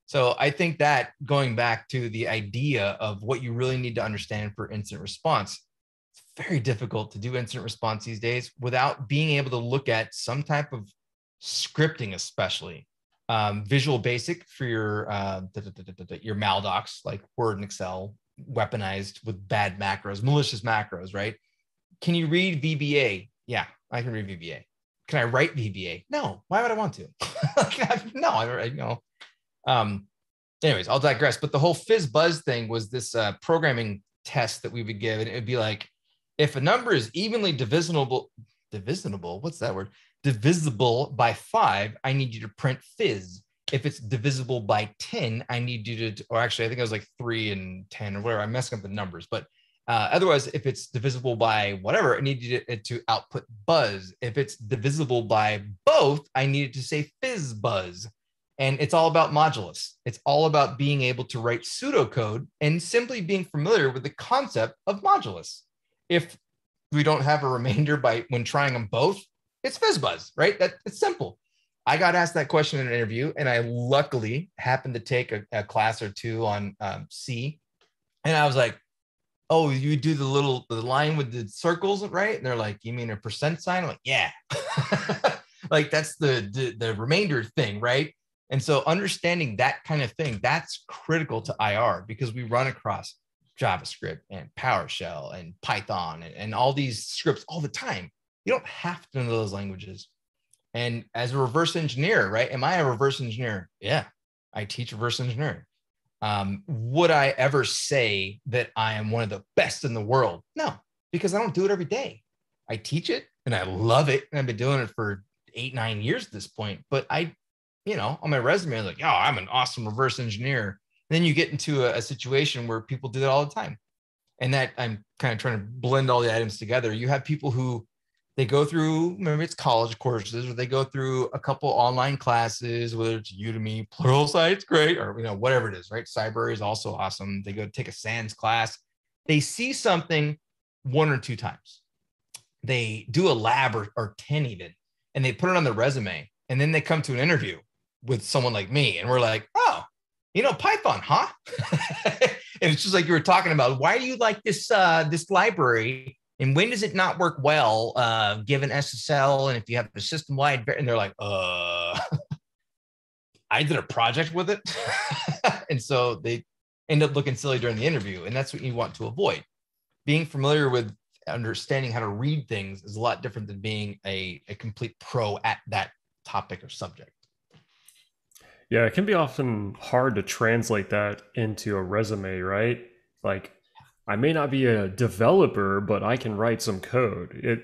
So I think that, going back to the idea of what you really need to understand for incident response, it's very difficult to do incident response these days without being able to look at some type of scripting, especially. Visual Basic for your maldocs, like Word and Excel, weaponized with bad macros, malicious macros, right? Can you read VBA? Yeah, I can read VBA. Can I write VBA? No. Why would I want to? No, you know. Anyways, I'll digress. But the whole fizz buzz thing was this programming test that we would give, and it would be like, if a number is evenly divisible, what's that word? Divisible by 5, I need you to print fizz. If it's divisible by 10, I need you to, or actually, I think it was like 3 and 10 or whatever. I'm messing up the numbers, but otherwise, if it's divisible by whatever, I need you to output buzz. If it's divisible by both, I need it to say fizz buzz. And it's all about modulus. It's all about being able to write pseudocode and simply being familiar with the concept of modulus. If we don't have a remainder by when trying them both, it's fizz buzz, right? It's simple. I got asked that question in an interview, and I luckily happened to take a class or two on C. And I was like, oh, you do the line with the circles, right? And they're like, you mean a percent sign? I'm like, yeah. Like that's the remainder thing, right? And so understanding that kind of thing, that's critical to IR because we run across JavaScript and PowerShell and Python and all these scripts all the time. You don't have to know those languages. And as a reverse engineer, right? Am I a reverse engineer? Yeah, I teach reverse engineering. Would I ever say that I am one of the best in the world? No, because I don't do it every day. I teach it and I love it. And I've been doing it for 8-9 years at this point. But on my resume, I'm like, oh, I'm an awesome reverse engineer. And then you get into a situation where people do that all the time. And that I'm kind of trying to blend all the items together. You have people who they go through, maybe it's college courses, or they go through a couple online classes, whether it's Udemy, Pluralsight's great, or whatever it is, right? Cyber is also awesome. They go take a SANS class. They see something 1 or 2 times. They do a lab or 10 even, and they put it on their resume. And then they come to an interview with someone like me, and we're like, oh, Python, huh? And it's just like you were talking about, why do you like this library? And when does it not work well, given SSL? And if you have the system-wide, and they're like, I did a project with it. And so they end up looking silly during the interview. And that's what you want to avoid. Being familiar with understanding how to read things is a lot different than being a complete pro at that topic or subject. Yeah, it can be often hard to translate that into a resume, right? Like, I may not be a developer, but I can write some code.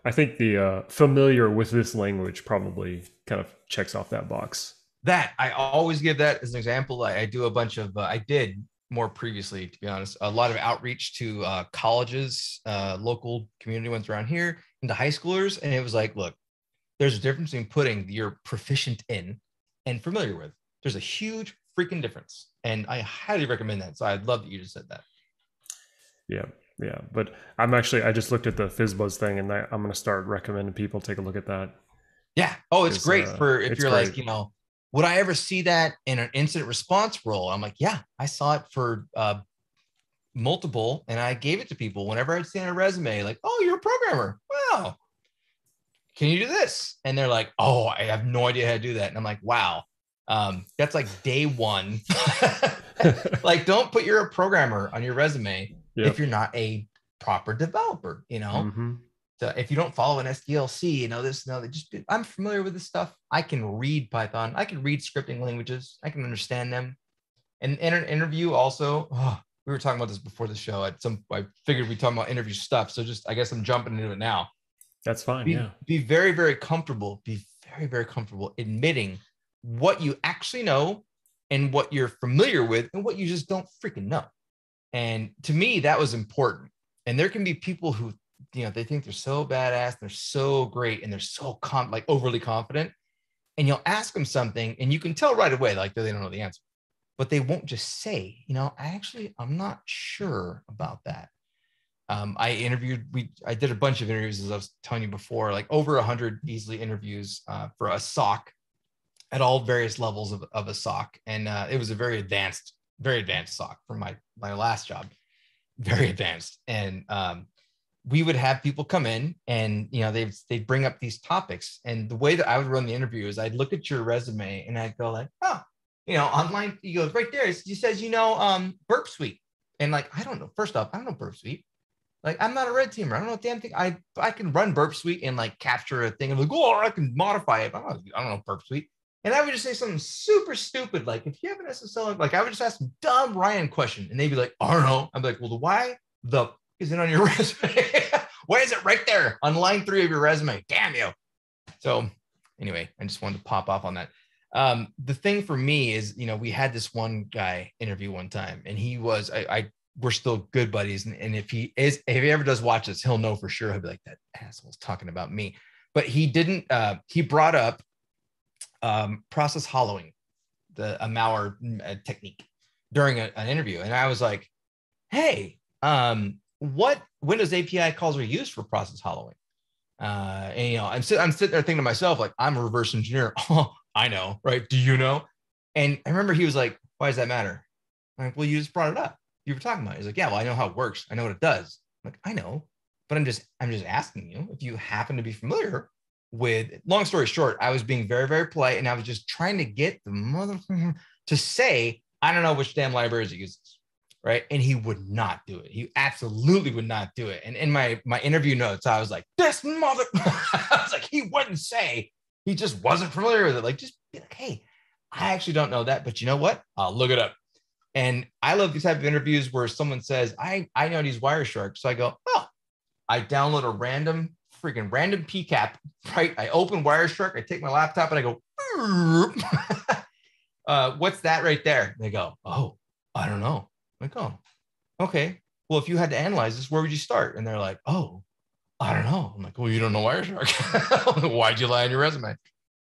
I think the familiar with this language probably kind of checks off that box. That I always give that as an example. I do a bunch of, I did more previously, to be honest, a lot of outreach to colleges, local community ones around here, into high schoolers. And it was like, look, there's a difference between putting you're proficient in and familiar with. There's a huge freaking difference. And I highly recommend that. So I love that you just said that. Yeah. But I just looked at the FizzBuzz thing, and I'm going to start recommending people take a look at that. Yeah. Oh, it's great for if you're great. Like, would I ever see that in an incident response role? I'm like, yeah, I saw it for multiple, and I gave it to people whenever I'd see on a resume, like, oh, you're a programmer. Wow. Can you do this? And they're like, oh, I have no idea how to do that. And I'm like, wow, that's like day one. Like, don't put you're a programmer on your resume if you're not a proper developer, Mm-hmm. So if you don't follow an SDLC, I'm familiar with this stuff. I can read Python. I can read scripting languages. I can understand them. And in an interview also, we were talking about this before the show. I figured we'd talk about interview stuff. So I guess I'm jumping into it now. That's fine. Be very, very comfortable. Be very, very comfortable admitting what you actually know and what you're familiar with and what you just don't freaking know. And to me, that was important. And there can be people who, they think they're so badass, they're so great, and they're so overly confident. And you'll ask them something, and you can tell right away, like they don't know the answer. But they won't just say, I'm not sure about that. I did a bunch of interviews, as I was telling you before, like over 100 easily interviews for a SOC at all various levels of a SOC. And it was a very advanced SOC for my last job, very advanced. And we would have people come in and, they'd bring up these topics. And the way that I would run the interview is I'd look at your resume and I'd go like, oh, online, he goes right there. He says, Burp Suite. And like, I don't know. First off, I don't know Burp Suite. Like, I'm not a red teamer. I don't know a damn thing. I can run Burp Suite and like capture a thing and like, oh, I can modify it. I don't know Burp Suite. And I would just say something super stupid. Like, if you have an SSL, like I would just ask a dumb Ryan question and they'd be like, I don't know. I'm like, well, the why the is it on your resume? Why is it right there on line 3 of your resume? Damn you. So anyway, I just wanted to pop off on that. The thing for me is, we had this one guy interview one time and he was, we're still good buddies. And if he ever does watch this, he'll know for sure. He'll be like, that asshole's talking about me. But he didn't, he brought up process hollowing, a malware technique during an interview. And I was like, hey, what Windows API calls are used for process hollowing? And I'm sitting there thinking to myself, like, I'm a reverse engineer. Oh, I know, right? Do you know? And I remember he was like, why does that matter? I'm like, well, you just brought it up. You were talking about it. He's like, yeah, well, I know how it works. I know what it does. I'm like, I know, but I'm just asking you if you happen to be familiar with. Long story short, I was being very, very polite, and I was just trying to get the motherfucker to say, I don't know which damn libraries it uses, right? And he would not do it. He absolutely would not do it. And in my interview notes, I was like, this mother. I was like, he wouldn't say. He just wasn't familiar with it. Like, just be like, hey, I actually don't know that, but you know what? I'll look it up. And I love these type of interviews where someone says, I know how to use Wireshark. So I go, oh, I download a random PCAP, right? I open Wireshark, I take my laptop and I go, what's that right there? And they go, oh, I don't know. I'm like, oh, okay. Well, if you had to analyze this, where would you start? And they're like, oh, I don't know. I'm like, well, you don't know Wireshark. Why'd you lie on your resume?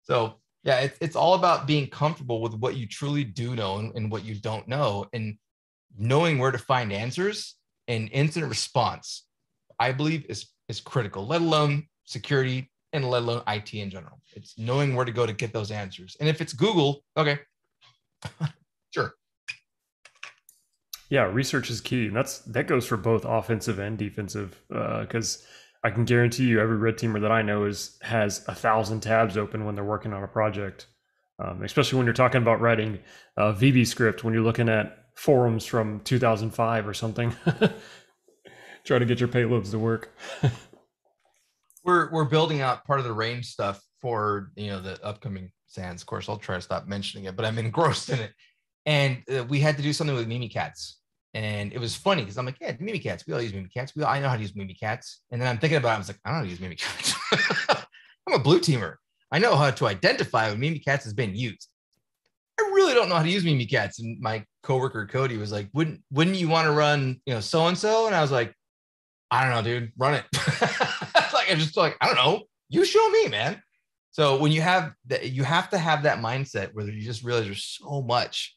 So yeah, it's all about being comfortable with what you truly do know and what you don't know, and knowing where to find answers. And incident response, I believe, is critical, let alone security and let alone IT in general. It's knowing where to go to get those answers. And if it's Google, okay, sure. Yeah, research is key, and that goes for both offensive and defensive. Because I can guarantee you, every red teamer that I know has 1,000 tabs open when they're working on a project. Especially when you're talking about writing VB script, when you're looking at forums from 2005 or something, try to get your payloads to work. We're building out part of the range stuff for the upcoming SANS. Of course, I'll try to stop mentioning it, but I'm engrossed in it. And we had to do something with Mimikatz. And it was funny because I'm like, yeah, Mimikatz. We all use Mimikatz. I know how to use Mimikatz. And then I'm thinking about it. I was like, I don't know how to use Mimikatz. I'm a blue teamer. I know how to identify when Mimikatz has been used. I really don't know how to use Mimikatz. And my coworker Cody was like, wouldn't you want to run, so and so? And I was like, I don't know, dude, run it. I'm just like, I don't know. You show me, man. So when you have that, you have to have that mindset where you just realize there's so much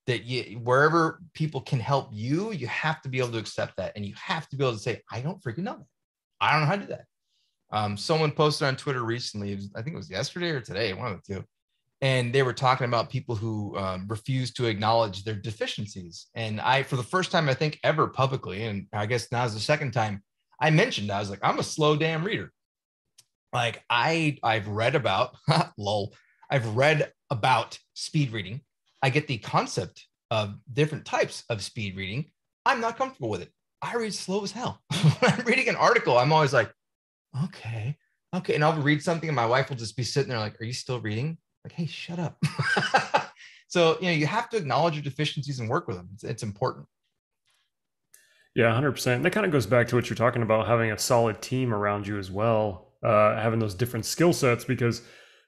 that wherever people can help you, you have to be able to accept that. And you have to be able to say, I don't freaking know that. I don't know how to do that. Someone posted on Twitter recently, I think it was yesterday or today, one of the two. And they were talking about people who refuse to acknowledge their deficiencies. And for the first time, I think ever publicly, and I guess now is the second time, I mentioned, I was like, I'm a slow damn reader. Like I've read about, lol, I've read about speed reading. I get the concept of different types of speed reading. I'm not comfortable with it. I read slow as hell. When I'm reading an article, I'm always like, okay. And I'll read something and my wife will just be sitting there like, are you still reading? Like, hey, shut up. So, you have to acknowledge your deficiencies and work with them. It's important. Yeah, 100%. That kind of goes back to what you're talking about, having a solid team around you as well, having those different skill sets. Because,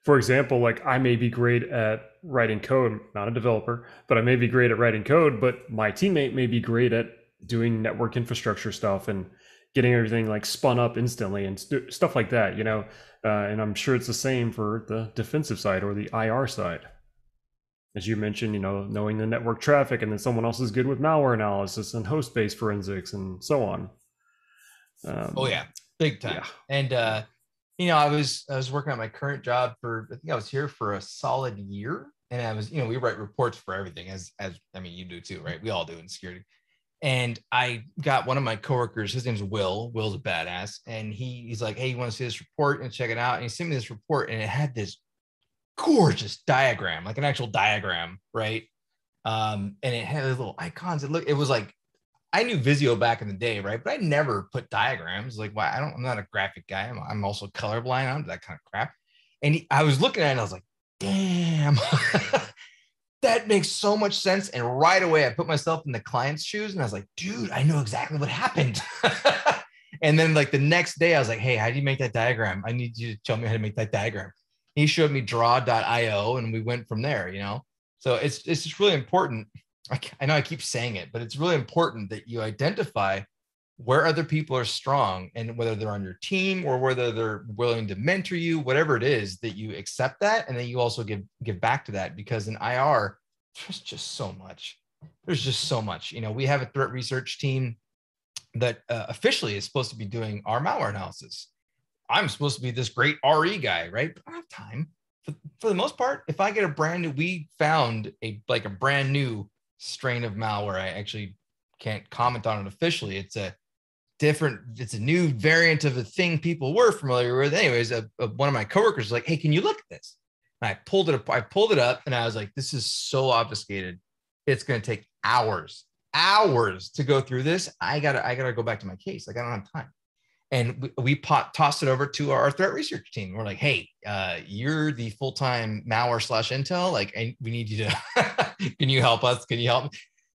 for example, like I may be great at writing code, not a developer, but I may be great at writing code, but my teammate may be great at doing network infrastructure stuff and getting everything like spun up instantly and stuff like that, and I'm sure it's the same for the defensive side or the IR side. As you mentioned, knowing the network traffic, and then someone else is good with malware analysis and host-based forensics and so on. Oh yeah, big time. Yeah. And I was working on my current job I think I was here for a solid year, and I was, we write reports for everything, as I mean, you do too, right? We all do in security. And I got one of my coworkers, his name's Will. Will's a badass, and he's like, hey, you want to see this report and check it out? And he sent me this report, and it had this gorgeous diagram, like an actual diagram, right? And it had little icons. It was like, I knew Visio back in the day, right? But I never put diagrams. Like, why? I'm not a graphic guy. I'm also colorblind. I'm that kind of crap. And I was looking at it and I was like, damn, that makes so much sense. And right away, I put myself in the client's shoes and I was like, dude, I know exactly what happened. And then like the next day, I was like, hey, how do you make that diagram? I need you to show me how to make that diagram. He showed me draw.io and we went from there, you know? So it's just really important. I know I keep saying it, but it's really important that you identify where other people are strong and whether they're on your team or whether they're willing to mentor you, whatever it is, that you accept that. And then you also give back to that, because in IR, there's just so much. There's just so much. You know, we have a threat research team that officially is supposed to be doing our malware analysis. I'm supposed to be this great RE guy, right? But I don't have time. For the most part, if I get we found a brand new strain of malware. I actually can't comment on it officially. It's a new variant of a thing people were familiar with. Anyways, one of my coworkers was like, hey, can you look at this? And I pulled it up and I was like, this is so obfuscated. It's going to take hours to go through this. I gotta go back to my case. Like, I don't have time. And we tossed it over to our threat research team. We're like, hey, you're the full-time malware / intel. Like, we need you to, can you help us? Can you help me?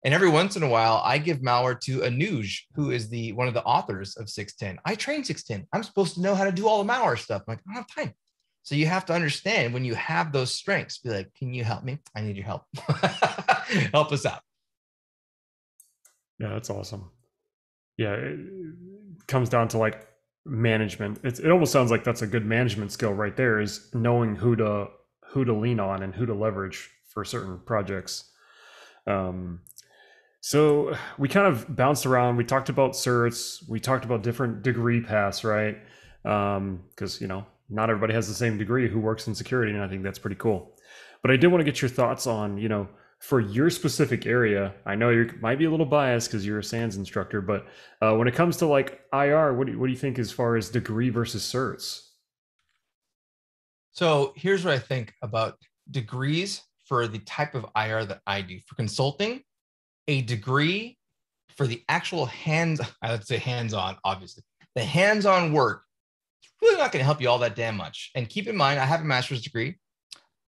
And every once in a while, I give malware to Anuj, who is one of the authors of 610. I train 610. I'm supposed to know how to do all the malware stuff. I'm like, I don't have time. So you have to understand, when you have those strengths, be like, can you help me? I need your help. Help us out. Yeah, that's awesome. Yeah, it comes down to like management. It almost sounds like that's a good management skill right there, is knowing who to lean on and who to leverage for certain projects. So we kind of bounced around. We talked about certs. We talked about different degree paths, right? Because not everybody has the same degree who works in security, and I think that's pretty cool. But I did want to get your thoughts on, for your specific area. I know you might be a little biased because you're a SANS instructor, but when it comes to like IR, what do you think as far as degree versus certs? So here's what I think about degrees for the type of IR that I do. For consulting, a degree for the actual I would say hands-on, obviously. The hands-on work is really not going to help you all that damn much. And keep in mind, I have a master's degree.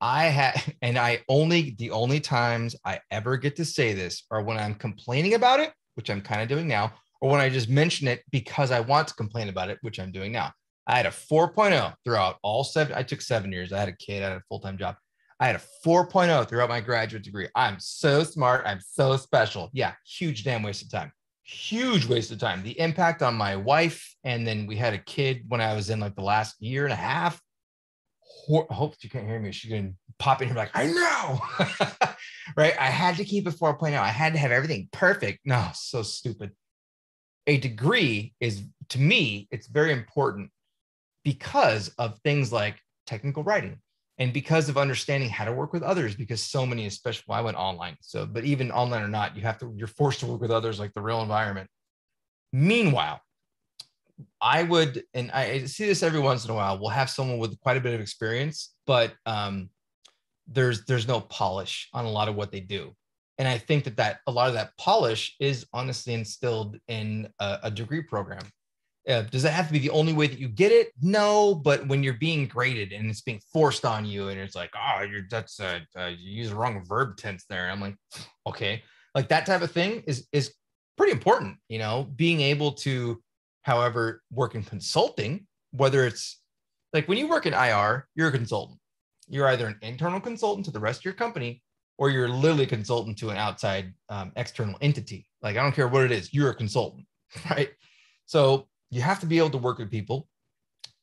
The only times I ever get to say this are when I'm complaining about it, which I'm kind of doing now, or when I just mention it because I want to complain about it, which I'm doing now. I had a 4.0 throughout all 7. I took 7 years. I had a kid. I had a full-time job. I had a 4.0 throughout my graduate degree. I'm so smart. I'm so special. Yeah, huge damn waste of time. Huge waste of time. The impact on my wife, and then we had a kid when I was in like the last year and a half. I hope you can't hear me. She's going to pop in here like, I know. Right? I had to keep it 4.0. I had to have everything perfect. No, so stupid. A degree is, to me, it's very important because of things like technical writing and because of understanding how to work with others, because so many, especially I went online. So, but even online or not, you're forced to work with others like the real environment. Meanwhile, and I see this every once in a while, we'll have someone with quite a bit of experience, but there's no polish on a lot of what they do. And I think that a lot of that polish is honestly instilled in a degree program. Does that have to be the only way that you get it? No, but when you're being graded and it's being forced on you, and it's like, oh, you use the wrong verb tense there. I'm like, okay, like that type of thing is pretty important. Being able to, however, work in consulting, whether it's like when you work in IR, you're a consultant. You're either an internal consultant to the rest of your company, or you're literally a consultant to an outside external entity. Like, I don't care what it is, you're a consultant, right? So you have to be able to work with people.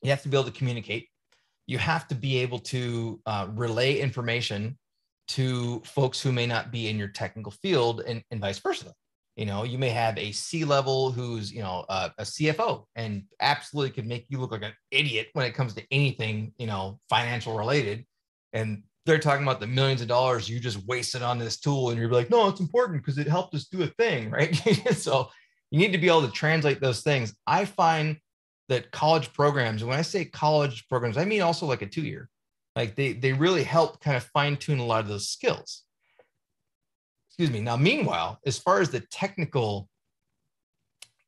You have to be able to communicate. You have to be able to relay information to folks who may not be in your technical field, and vice versa. You may have a C-level who's, a CFO and absolutely could make you look like an idiot when it comes to anything, financial related. And they're talking about the millions of dollars you just wasted on this tool. And you're like, no, it's important because it helped us do a thing, right? So you need to be able to translate those things. I find that college programs, and when I say college programs, I mean also like a 2-year, like they really help kind of fine tune a lot of those skills. Excuse me. Now, meanwhile, as far as the technical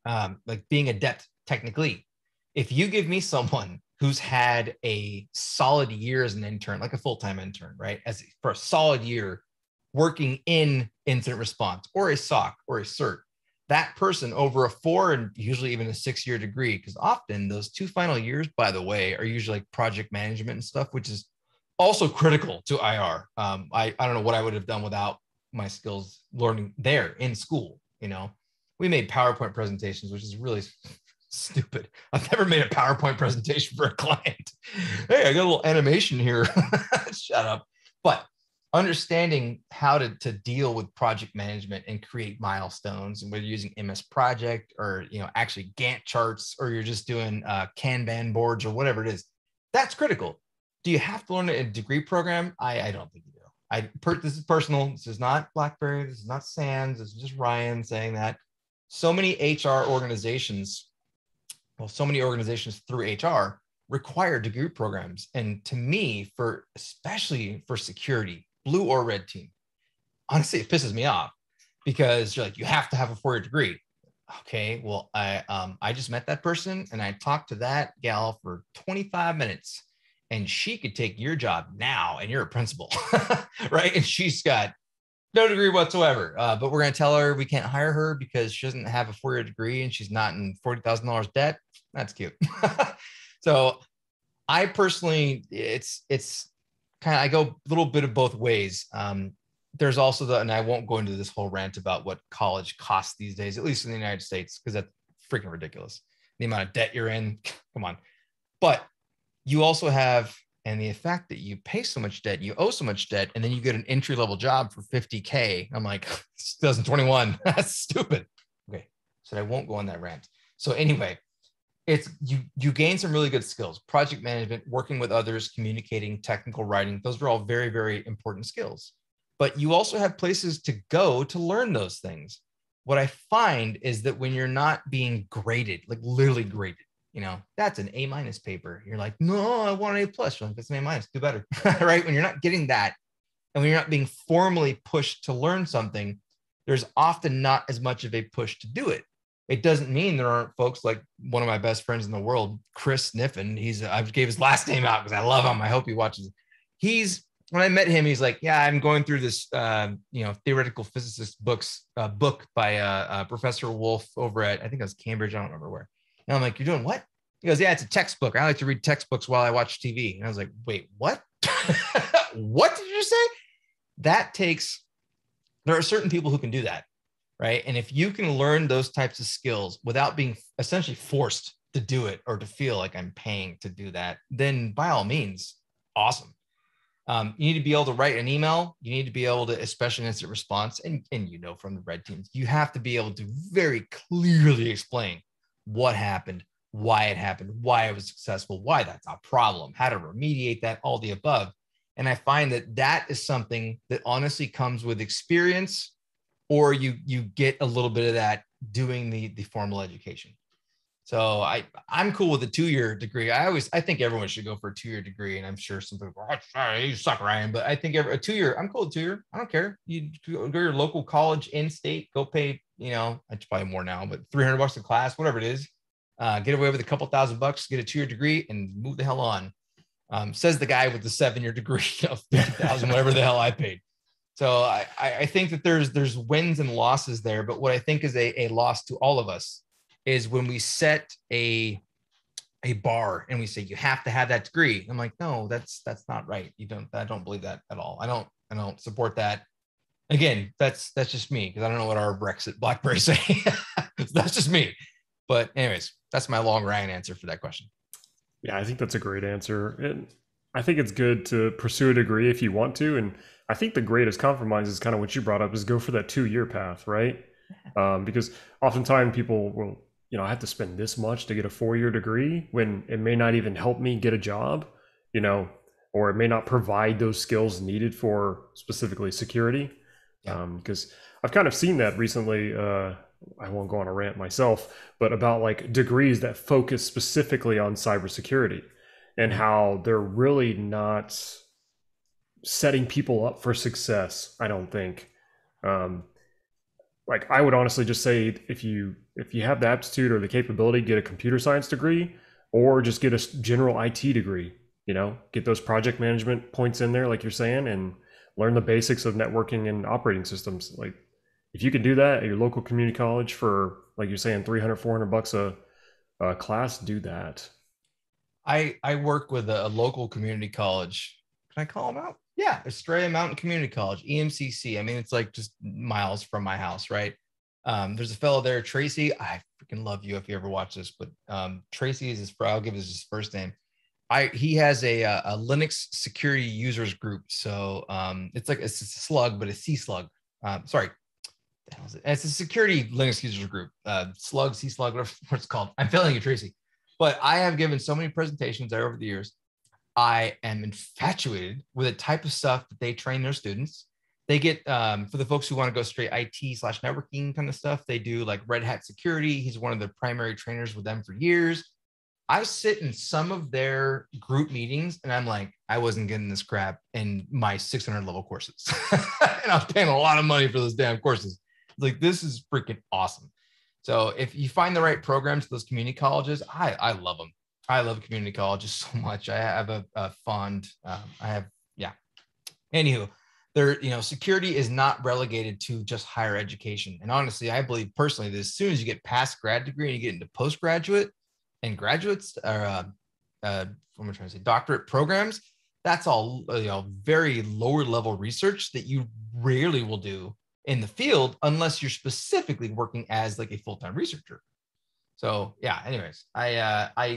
like being adept technically. If you give me someone who's had a solid year as an intern, like a full-time intern, right? As for a solid year working in incident response or a SOC or a Cert, that person over a 4 and usually even a 6-year degree, because often those 2 final years, by the way, are usually like project management and stuff, which is also critical to IR. I don't know what I would have done without my skills learning there in school. We made PowerPoint presentations, which is really stupid. I've never made a PowerPoint presentation for a client. Hey, I got a little animation here. Shut up. But understanding how to deal with project management and create milestones, and whether you're using MS Project or actually Gantt charts, or you're just doing Kanban boards or whatever it is, that's critical. Do you have to learn a degree program? I don't think you do. This is personal. This is not BlackBerry. This is not Sands. This is just Ryan saying that. So many HR organizations, so many organizations through HR require degree programs. And to me, especially for security, blue or red team, honestly, it pisses me off, because you're like, you have to have a 4-year degree. Okay, well, I just met that person and I talked to that gal for 25 minutes. And she could take your job now, and you're a principal, right? And she's got no degree whatsoever. But we're going to tell her we can't hire her because she doesn't have a 4-year degree and she's not in $40,000 debt. That's cute. So I personally, it's kind of, I go a little bit of both ways. There's also and I won't go into this whole rant about what college costs these days, at least in the United States, because that's freaking ridiculous. The amount of debt you're in, come on. But you also have, and the fact that you pay so much debt, you owe so much debt, and then you get an entry-level job for $50K. I'm like, it's 2021. That's stupid. Okay, so I won't go on that rant. So anyway, it's you gain some really good skills: project management, working with others, communicating, technical writing. Those are all very, very important skills. But you also have places to go to learn those things. What I find is that when you're not being graded, like literally graded, that's an A- paper. You're like, no, I want an A+. You're like, that's an A-, do better, right? When you're not getting that, and when you're not being formally pushed to learn something, there's often not as much of a push to do it. It doesn't mean there aren't folks like one of my best friends in the world, Chris Sniffen. I gave his last name out because I love him. I hope he watches. When I met him, he's like, yeah, I'm going through this, theoretical physicist book by Professor Wolf over at, I think it was Cambridge. I don't remember where. And I'm like, you're doing what? He goes, yeah, it's a textbook. I like to read textbooks while I watch TV. And I was like, wait, what? What did you say? There are certain people who can do that, right? And if you can learn those types of skills without being essentially forced to do it or to feel like I'm paying to do that, then by all means, awesome. You need to be able to write an email. You need to be able to, especially in instant response, and from the red teams, you have to be able to very clearly explain what happened, why it happened, why it was successful, why that's a problem, how to remediate that, all the above. And I find that is something that honestly comes with experience, or you get a little bit of that doing the formal education. So I'm cool with a 2-year degree. I think everyone should go for a 2-year degree, and I'm sure some people are, oh, you suck, Ryan. But I think a 2-year, I'm cool with 2-year. I don't care. You go to your local college in state, go pay, it's probably more now, but $300 a class, whatever it is. Get away with a couple $1,000, get a 2-year degree, and move the hell on. Says the guy with the 7-year degree of $50,000, whatever the hell I paid. So I think that there's wins and losses there, but what I think is a loss to all of us is when we set a bar and we say you have to have that degree. I'm like, no, that's not right. I don't believe that at all. I don't support that. Again, that's just me, because I don't know what our Rex at BlackBerry say. That's just me. But anyways, that's my long Ryan answer for that question. Yeah, I think that's a great answer. And I think it's good to pursue a degree if you want to. And I think the greatest compromise is kind of what you brought up, is go for that 2-year path, right? Because oftentimes people will, I have to spend this much to get a 4-year degree when it may not even help me get a job, or it may not provide those skills needed for specifically security. Yeah. Because I've kind of seen that recently. I won't go on a rant myself, but about like degrees that focus specifically on cybersecurity and how they're really not setting people up for success, I don't think. like I would honestly just say if you have the aptitude or the capability, get a computer science degree or just get a general IT degree. Get those project management points in there, like you're saying, and learn the basics of networking and operating systems. Like if you can do that at your local community college for, like you're saying, 300, $400 a class, do that. I work with a local community college. Can I call them out? Yeah, Estrella Mountain Community College, EMCC. I mean, it's like just miles from my house, right? There's a fellow there, Tracy. I freaking love you if you ever watch this, but Tracy is his. I'll give his first name. He has a Linux security users group. So it's a slug, but a C slug. Sorry, it's a security Linux users group. Slug, C slug, whatever it's called. I'm failing you, Tracy. But I have given so many presentations there over the years. I am infatuated with the type of stuff that they train their students. They get, for the folks who want to go straight IT/networking kind of stuff, they do like Red Hat security. He's one of the primary trainers with them for years. I sit in some of their group meetings and I'm like, I wasn't getting this crap in my 600 level courses. And I was paying a lot of money for those damn courses. Like, this is freaking awesome. So if you find the right programs at those community colleges, I love them. I love community colleges so much. I have a fond, yeah. Anywho, security is not relegated to just higher education. And honestly, I believe personally that as soon as you get past grad degree and you get into postgraduate and graduates or what am I trying to say, doctorate programs, that's all very lower level research that you rarely will do in the field unless you're specifically working as like a full-time researcher. So yeah, anyways, I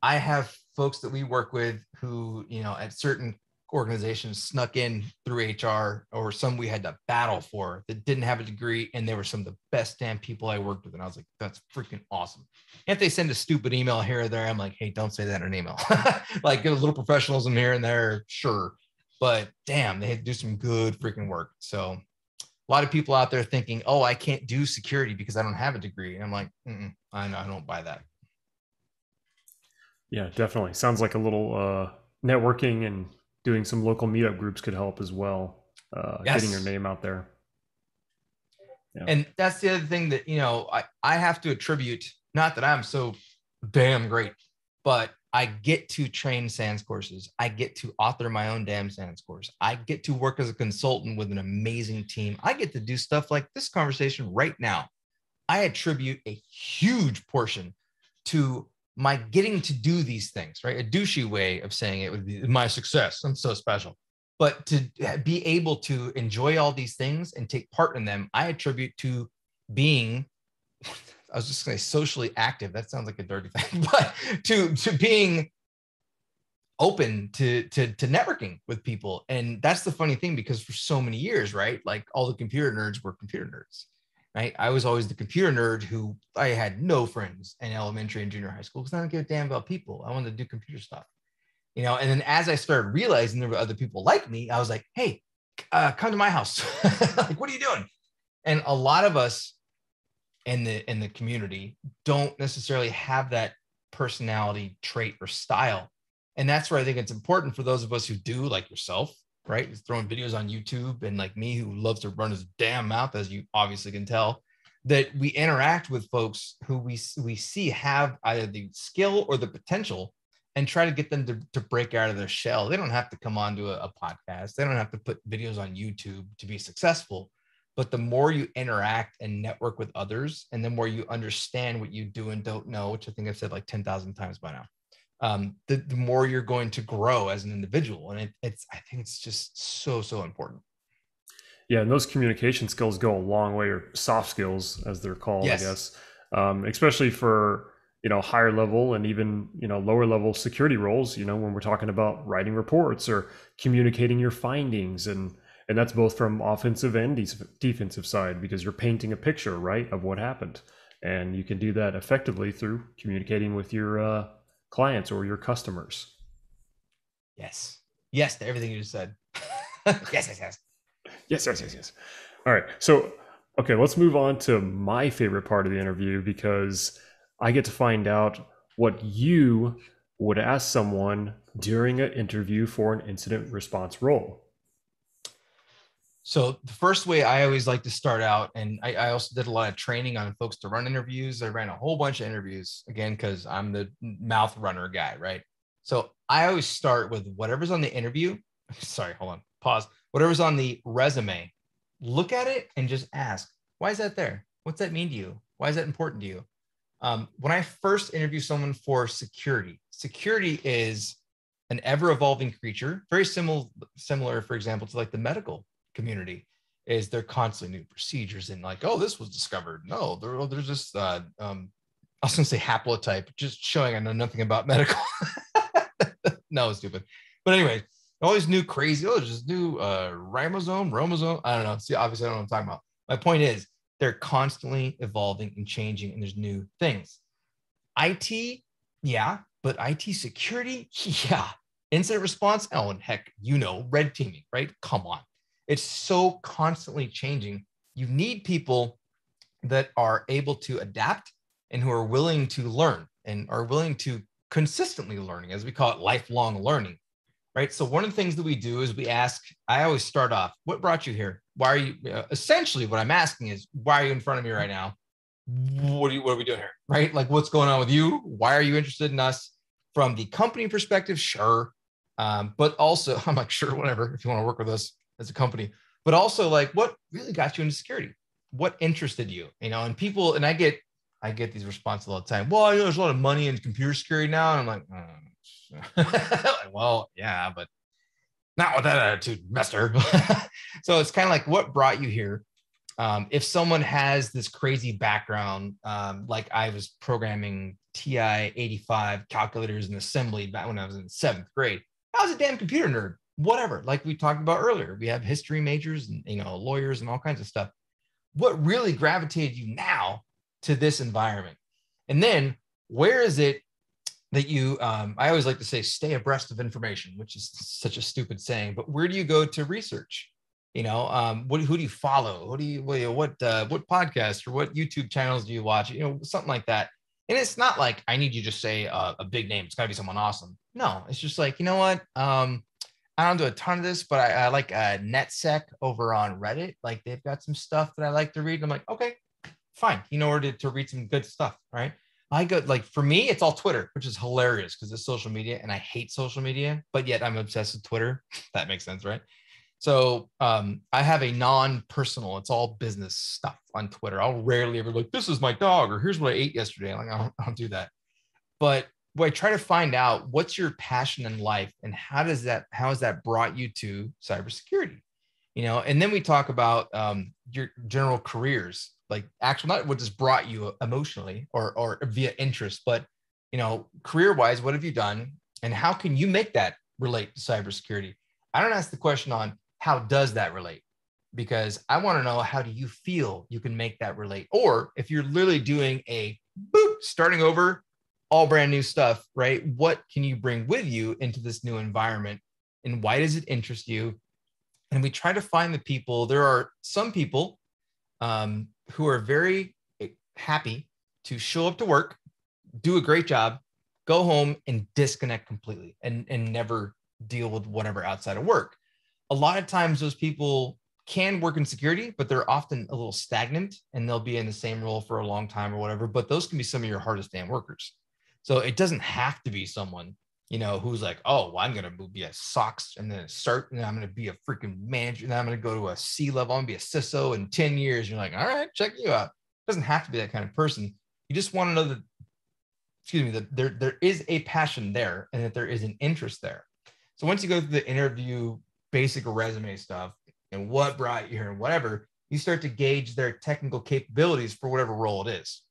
have folks that we work with who, at certain organizations snuck in through HR, or some we had to battle for that didn't have a degree, and they were some of the best damn people I worked with. And I was like, that's freaking awesome. If they send a stupid email here or there, I'm like, hey, don't say that in an email. Like, get a little professionalism here and there, sure. But damn, they had to do some good freaking work. So a lot of people out there thinking, oh, I can't do security because I don't have a degree. And I'm like, I don't buy that. Yeah, definitely. Sounds like a little networking and doing some local meetup groups could help as well. Yes. Getting your name out there. Yeah. And that's the other thing that, I have to attribute, not that I'm so damn great, but I get to train SANS courses. I get to author my own damn SANS course. I get to work as a consultant with an amazing team. I get to do stuff like this conversation right now. I attribute a huge portion to my getting to do these things, right? A douchey way of saying it would be my success. I'm so special. But to be able to enjoy all these things and take part in them, I attribute to being, I was just going to say socially active. That sounds like a dirty thing, but to being open to networking with people. And that's the funny thing, because for so many years, right? Like, all the computer nerds were computer nerds, right? I was always the computer nerd who, I had no friends in elementary and junior high school because I don't give a damn about people. I wanted to do computer stuff, and then as I started realizing there were other people like me, I was like, hey, come to my house. Like, what are you doing? And a lot of us in the community don't necessarily have that personality trait or style. And that's where I think it's important for those of us who do, like yourself, right? He's throwing videos on YouTube, and like me, who loves to run his damn mouth, as you obviously can tell, that we interact with folks who we see have either the skill or the potential, and try to get them to break out of their shell. They don't have to come onto a podcast. They don't have to put videos on YouTube to be successful. But the more you interact and network with others, and the more you understand what you do and don't know, which I think I've said like 10,000 times by now, the more you're going to grow as an individual. And I think it's just so important. Yeah, and those communication skills go a long way, or soft skills as they're called, yes. I guess, especially for higher level and even lower level security roles. When we're talking about writing reports or communicating your findings, and that's both from offensive and defensive side, because you're painting a picture, right, of what happened, and you can do that effectively through communicating with your clients or your customers. Yes to everything you just said. Yes. All right, so okay, let's move on to my favorite part of the interview, because I get to find out what you would ask someone during an interview for an incident response role. So the first way I always like to start out, and I also did a lot of training on folks to run interviews. I ran a whole bunch of interviews again, because I'm the mouth runner guy, right? So I always start with whatever's on the interview. Sorry, hold on, pause. Whatever's on the resume, look at it and just ask, why is that there? What's that mean to you? Why is that important to you? When I first interview someone for security, security is an ever-evolving creature, very similar, for example, to like the medical community. Is there constantly new procedures and like, oh, this was discovered. No, there's just I was gonna say haplotype, just showing I know nothing about medical. No, stupid. But anyway, all these new crazy, oh, there's just new ribosome. I don't know. See, obviously, I don't know what I'm talking about. My point is, they're constantly evolving and changing, and there's new things. IT, yeah, but IT security, yeah. Incident response, oh, and heck, red teaming, right? Come on. It's so constantly changing. You need people that are able to adapt and who are willing to learn and are willing to consistently learning, as we call it, lifelong learning, right? So one of the things that we do is we ask, I always start off, what brought you here? Why are you, essentially what I'm asking is, why are you in front of me right now? What are we doing here? Right? Like, what's going on with you? Why are you interested in us? From the company perspective, sure. But also, I'm like, sure, whatever, if you want to work with us as a company. But also, like, what really got you into security? What interested you? And people, and I get these responses all the time. Well, there's a lot of money in computer security now. And I'm like, well, yeah, but not with that attitude, mister. So it's kind of like, what brought you here? If someone has this crazy background, like I was programming TI-85 calculators and assembly back when I was in 7th grade, I was a damn computer nerd, whatever. Like we talked about earlier, we have history majors and, lawyers and all kinds of stuff. What really gravitated you now to this environment? And then where is it that you, I always like to say, stay abreast of information, which is such a stupid saying, but where do you go to research? Who do you follow? What podcast or what YouTube channels do you watch? Something like that. And it's not like I need you to say a big name. It's got to be someone awesome. No, it's just like, you know what? I don't do a ton of this, but I like NetSec over on Reddit. Like they've got some stuff that I like to read. I'm like, okay, fine. Where to read some good stuff, right? I go, like, for me, it's all Twitter, which is hilarious because it's social media and I hate social media, but yet I'm obsessed with Twitter. That makes sense, right? So I have a non-personal, it's all business stuff on Twitter. I'll rarely ever like, this is my dog, or here's what I ate yesterday. Like, I don't do that. But I try to find out what's your passion in life and how has that brought you to cybersecurity? And then we talk about your general careers, like actually not what just brought you emotionally or via interest, but, career-wise, what have you done and how can you make that relate to cybersecurity? I don't ask the question on how does that relate? Because I want to know, how do you feel you can make that relate? Or if you're literally doing a starting over, all brand new stuff, right? What can you bring with you into this new environment? And why does it interest you? And we try to find the people. There are some people who are very happy to show up to work, do a great job, go home and disconnect completely and never deal with whatever outside of work. A lot of times those people can work in security, but they're often a little stagnant and they'll be in the same role for a long time or whatever, but those can be some of your hardest damn workers. So it doesn't have to be someone, who's like, oh, well, I'm going to be a SOX and then a Cert and then I'm going to be a freaking manager and then I'm going to go to a C level. I'm going to be a CISO in 10 years. You're like, all right, check you out. It doesn't have to be that kind of person. You just want to know that there is a passion there and that there is an interest there. So once you go through the interview, basic resume stuff and what brought you here and whatever, you start to gauge their technical capabilities for whatever role it is.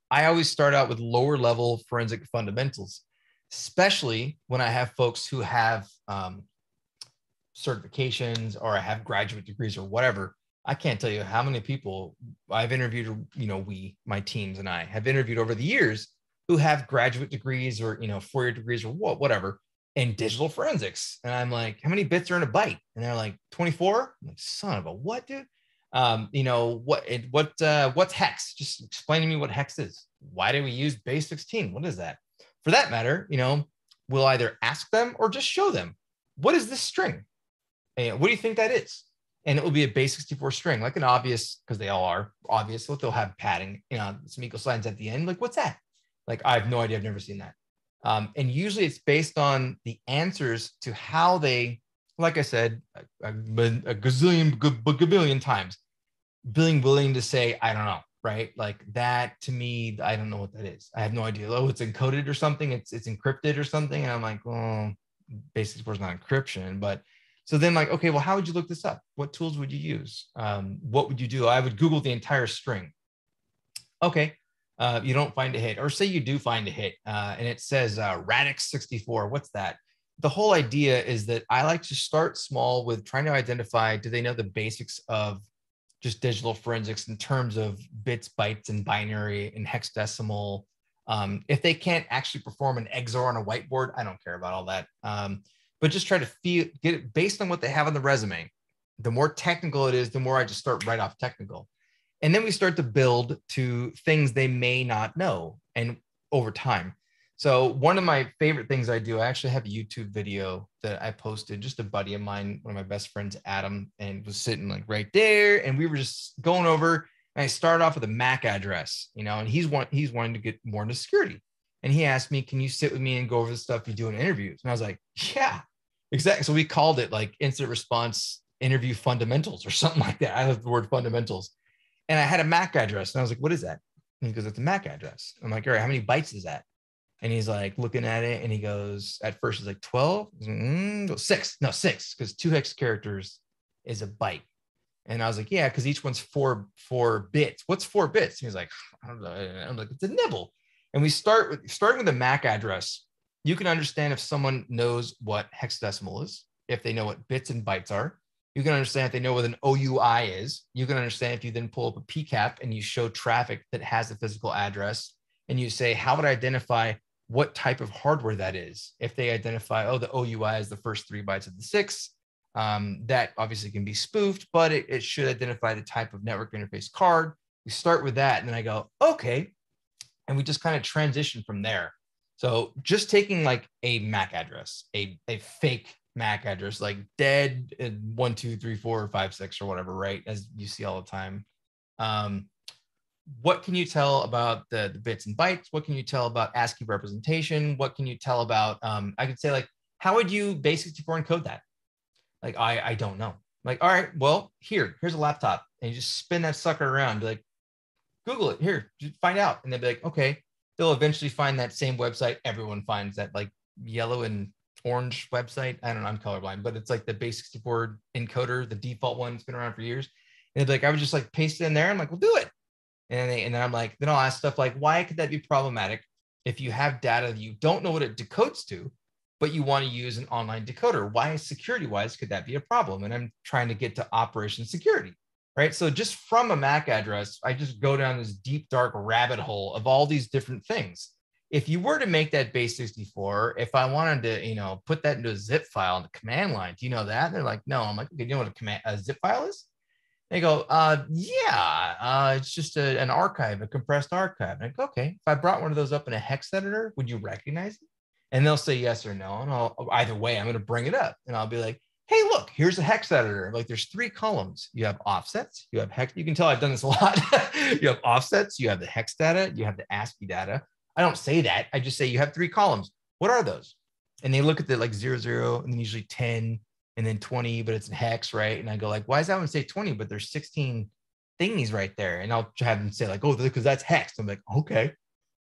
I always start out with lower level forensic fundamentals, especially when I have folks who have certifications or I have graduate degrees or whatever. I can't tell you how many people I've interviewed, my teams and I have interviewed over the years who have graduate degrees or, 4-year degrees or whatever in digital forensics. And I'm like, how many bits are in a byte? And they're like, 24. I'm like, son of a what, dude? What's hex? Just explain to me what hex is. Why do we use base 16? What is that? For that matter, we'll either ask them or just show them, what is this string? And what do you think that is? and it will be a base 64 string, like an obvious, because they all are obvious. So they'll have padding, some equal signs at the end. Like, what's that? Like, I have no idea. I've never seen that. And usually it's based on the answers to how they, like I said, a gazillion times, being willing to say, I don't know, right? Like that to me, I don't know what that is. I have no idea. Oh, it's encoded or something. It's encrypted or something. And I'm like, well, base 64 is not encryption, but so then like, okay, well, how would you look this up? What tools would you use? What would you do? I would Google the entire string. Okay. You don't find a hit, or say you do find a hit, and it says Radix 64. What's that? The whole idea is that I like to start small with trying to identify, do they know the basics of just digital forensics in terms of bits, bytes, and binary and hexadecimal. If they can't actually perform an XOR on a whiteboard, I don't care about all that. But just try to get it based on what they have on the resume. The more technical it is, the more I just start right off technical. And then we start to build to things they may not know, and over time. So one of my favorite things I do, I actually have a YouTube video that I posted, just a buddy of mine, one of my best friends, Adam, and was sitting like right there. And we were just going over, and I started off with a MAC address, and he's wanting to get more into security. And he asked me, can you sit with me and go over the stuff you do in interviews? And I was like, yeah, exactly. So we called it like incident response interview fundamentals or something like that. I love the word fundamentals. And I had a MAC address, and I was like, what is that? And he goes, it's a MAC address. I'm like, all right, how many bytes is that? And he's like looking at it, and he goes, at first he's like 12, six, no, six, because 2 hex characters is a byte. And I was like, yeah, because each one's four bits. What's 4 bits? And he's like, I don't know. I'm like, it's a nibble. And we starting with the MAC address. You can understand if someone knows what hexadecimal is, if they know what bits and bytes are. You can understand if they know what an OUI is. You can understand if you then pull up a PCAP and you show traffic that has a physical address, and you say, how would I identify what type of hardware that is? If they identify, oh, the OUI is the first 3 bytes of the 6, that obviously can be spoofed, but it should identify the type of network interface card. We start with that, and then I go, okay. And we just kind of transition from there. So just taking like a MAC address, a fake MAC address, like dead 1, 2, 3, 4, 5, 6, or whatever, right? As you see all the time. What can you tell about the bits and bytes? What can you tell about ASCII representation? What can you tell about, I could say like, how would you base 64 encode that? Like, I don't know. Like, all right, well, here's a laptop, and you just spin that sucker around, be like, Google it, here, just find out. And they'll be like, okay, they'll eventually find that same website. Everyone finds that like yellow and orange website. I don't know, I'm colorblind, but it's like the base 64 encoder, the default one. It's been around for years. And they're like, I would just like paste it in there. I'm like, well, do it. And then I'm like, then I'll ask stuff like, why could that be problematic if you have data that you don't know what it decodes to, but you want to use an online decoder? Why, security-wise, could that be a problem? And I'm trying to get to operation security, right? So just from a MAC address, I just go down this deep, dark rabbit hole of all these different things. If you were to make that base 64, if I wanted to, put that into a zip file in the command line, do you know that? And they're like, no. I'm like, okay, do you know what a zip file is? They go, yeah, it's just an archive, a compressed archive. And I go, okay, if I brought one of those up in a hex editor, would you recognize it? And they'll say yes or no. And either way, I'm going to bring it up, and I'll be like, hey, look, here's a hex editor. Like there's 3 columns. You have offsets, you have hex. You can tell I've done this a lot. You have offsets, you have the hex data, you have the ASCII data. I don't say that. I just say you have 3 columns. What are those? And they look at the like 0, 0, and then usually 10, and then 20, but it's in hex, right? And I go like, why does that one say 20, but there's 16 thingies right there? And I'll have them say like, oh, because that's hex. I'm like, okay.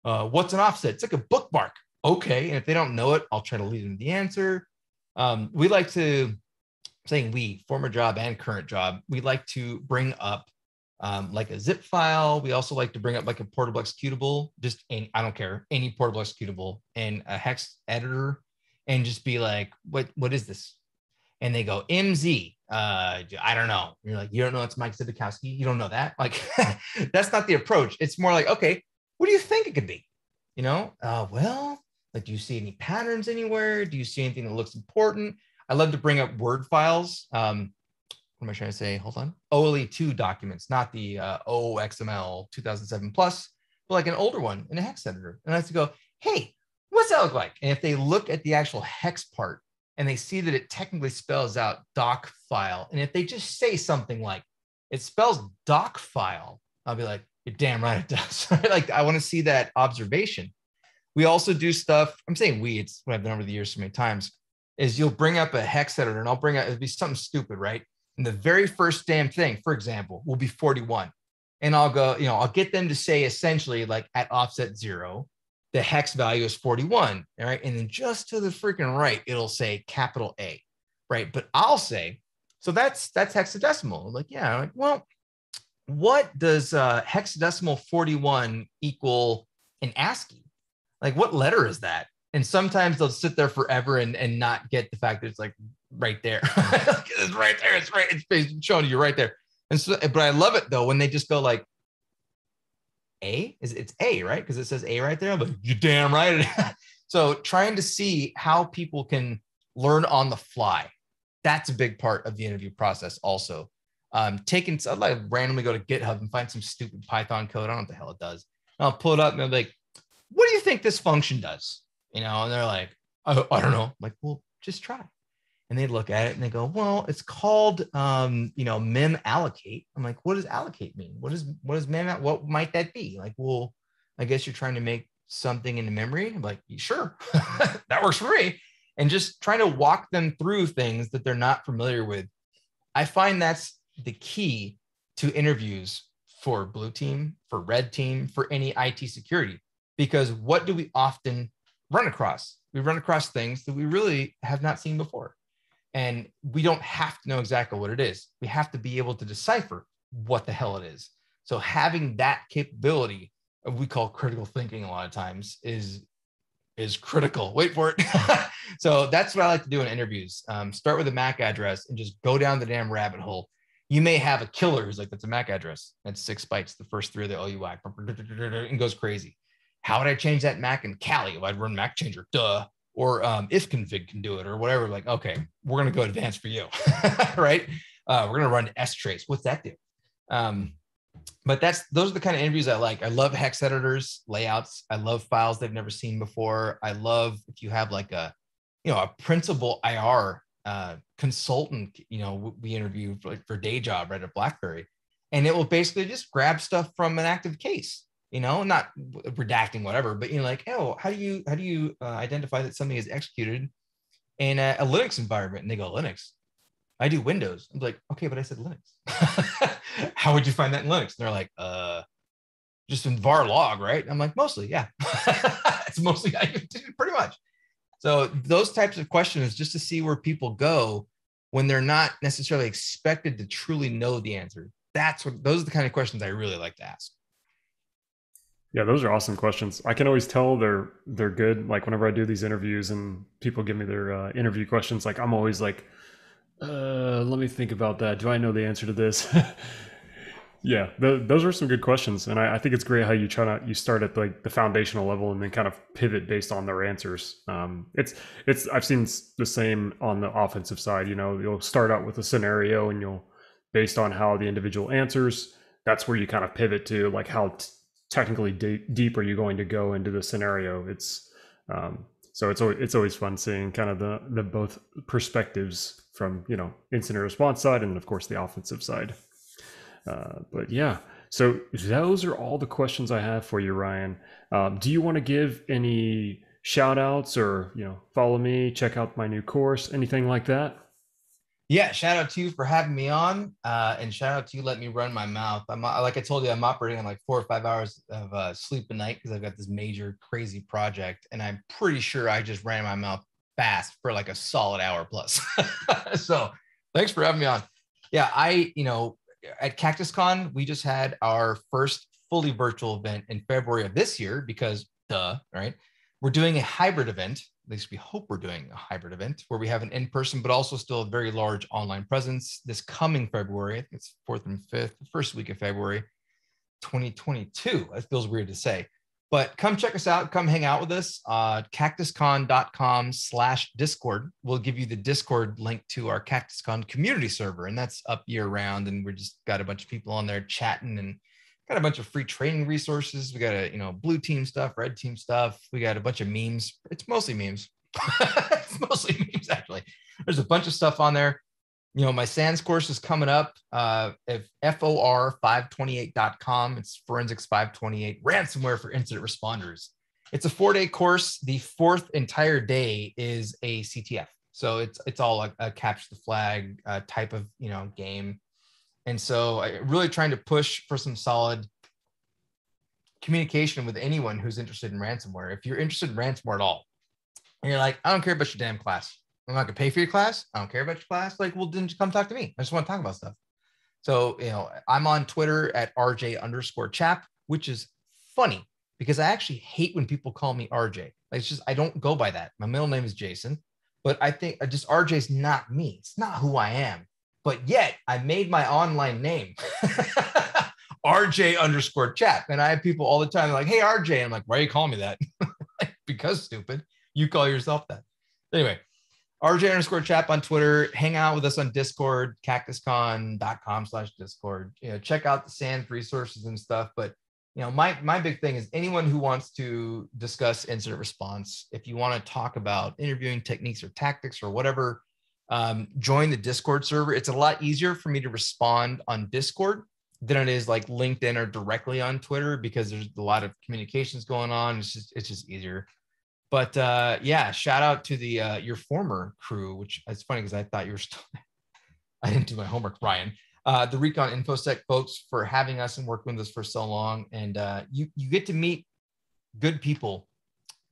What's an offset? It's like a bookmark. Okay. And if they don't know it, I'll try to lead them to the answer. We like to, saying we, former job and current job, we like to bring up like a zip file. We also like to bring up like a portable executable, just any, I don't care, any portable executable, and a hex editor, and just be like, what is this? And they go, MZ, I don't know. You're like, you don't know it's Mike Zibikowski? You don't know that? Like, that's not the approach. It's more like, okay, what do you think it could be? Well, like, do you see any patterns anywhere? Do you see anything that looks important? I love to bring up Word files. What am I trying to say? Hold on. OLE2 documents, not the OXML 2007 plus, but like an older one in a hex editor. And I have to go, hey, what's that look like? And if they look at the actual hex part, and they see that it technically spells out doc file. And if they just say something like, it spells doc file, I'll be like, you're damn right it does. Like, I want to see that observation. We also do stuff, I'm saying we, it's what I've done over the years so many times, is you'll bring up a hex editor and I'll bring up, it'll be something stupid, right? And the very first damn thing, for example, will be 41. And I'll go, I'll get them to say essentially like at offset 0, the hex value is 41, all right? And then just to the freaking right, it'll say capital A, right? But I'll say, so that's hexadecimal. I'm like, yeah, I'm like, well, what does hexadecimal 41 equal in ASCII? Like, what letter is that? And sometimes they'll sit there forever and not get the fact that it's like right there. It's right there. It's right. It's showing you right there. And so, but I love it though when they just go like, A? It's A, right? Because it says A right there. I'm like, you're damn right. So trying to see how people can learn on the fly. That's a big part of the interview process also. I'd like randomly go to GitHub and find some stupid Python code. I don't know what the hell it does. And I'll pull it up and I'm like, what do you think this function does? And they're like, I don't know. I'm like, well, just try. And they look at it and they go, well, it's called, mem allocate. I'm like, what does allocate mean? What is mem? What might that be? Like, well, I guess you're trying to make something into memory. I'm like, sure, that works for me. And just trying to walk them through things that they're not familiar with. I find that's the key to interviews for blue team, for red team, for any IT security, because what do we often run across? We run across things that we really have not seen before. And we don't have to know exactly what it is. We have to be able to decipher what the hell it is. So having that capability, we call critical thinking a lot of times, is critical. Wait for it. So that's what I like to do in interviews. Start with a MAC address and just go down the damn rabbit hole. You may have a killer who's like, that's a MAC address. That's 6 bytes, the first 3 of the OUI, and goes crazy. How would I change that MAC in Kali? If I'd run MAC changer, duh. Or if config can do it or whatever. Like, okay, we're going to go advanced for you, right? We're going to run strace. What's that do? But those are the kind of interviews I like. I love hex editors, layouts. I love files they've never seen before. I love if you have like a principal IR consultant, we interview for day job right at BlackBerry, and it will basically just grab stuff from an active case, not redacting whatever, but like, oh, how do you identify that something is executed in a Linux environment? And they go, Linux. I do Windows. I'm like, okay, but I said Linux. How would you find that in Linux? And they're like, just in var log, right? I'm like, mostly, yeah. It's mostly pretty much. So those types of questions, just to see where people go when they're not necessarily expected to truly know the answer. Those are the kind of questions I really like to ask. Yeah, those are awesome questions. I can always tell they're good. Like whenever I do these interviews and people give me their interview questions, like I'm always like, let me think about that. Do I know the answer to this? Yeah, those are some good questions, and I think it's great how you start at like the foundational level and then kind of pivot based on their answers. It's I've seen the same on the offensive side. You'll start out with a scenario, and you'll based on how the individual answers, that's where you kind of pivot to like how technically deep are you going to go into the scenario. So it's always fun seeing kind of the both perspectives from incident response side and of course the offensive side. But yeah, so those are all the questions I have for you, Ryan. Do you want to give any shout outs or, follow me, check out my new course, anything like that? Yeah, shout out to you for having me on, and shout out to you letting me run my mouth. Like I told you, I'm operating on like 4 or 5 hours of sleep a night because I've got this major crazy project, and I'm pretty sure I just ran my mouth fast for like a solid hour plus. So thanks for having me on. Yeah, at CactusCon, we just had our first fully virtual event in February of this year because right? We're doing a hybrid event. At least we hope we're doing a hybrid event where we have an in-person, but also still a very large online presence this coming February. I think it's 4th and 5th, the first week of February, 2022. That feels weird to say, but come check us out. Come hang out with us. cactuscon.com/Discord. We'll give you the Discord link to our CactusCon community server, and that's up year round. And we're just got a bunch of people on there chatting and got a bunch of free training resources. We got blue team stuff, red team stuff. We got a bunch of memes. It's mostly memes, It's mostly memes, actually. There's a bunch of stuff on there. You know, my SANS course is coming up. If FOR528.com, it's Forensics 528, ransomware for incident responders. It's a 4-day course. The fourth entire day is a CTF. So it's all a capture the flag type of, you know, game. And so I really trying to push for some solid communication with anyone who's interested in ransomware. If you're interested in ransomware at all, and you're like, I don't care about your damn class. I'm not gonna pay for your class. I don't care about your class. Like, well, then just come talk to me. I just want to talk about stuff. So, you know, I'm on Twitter at RJ_chap, which is funny because I actually hate when people call me RJ. Like, it's just, I don't go by that. My middle name is Jason, but I think just RJ is not me. It's not who I am. But yet I made my online name RJ_chap. And I have people all the time like, hey, RJ. I'm like, why are you calling me that? Because stupid. You call yourself that. Anyway, RJ_chap on Twitter. Hang out with us on Discord, cactuscon.com/Discord. You know, check out the SANS resources and stuff. But you know, my big thing is anyone who wants to discuss incident response, if you want to talk about interviewing techniques or tactics or whatever, join the Discord server. It's a lot easier for me to respond on Discord than it is like LinkedIn or directly on Twitter because there's a lot of communications going on. It's just easier. But yeah, shout out to the your former crew, which is funny because I thought you were still there. I didn't do my homework, Ryan. The Recon InfoSec folks for having us and working with us for so long. And you get to meet good people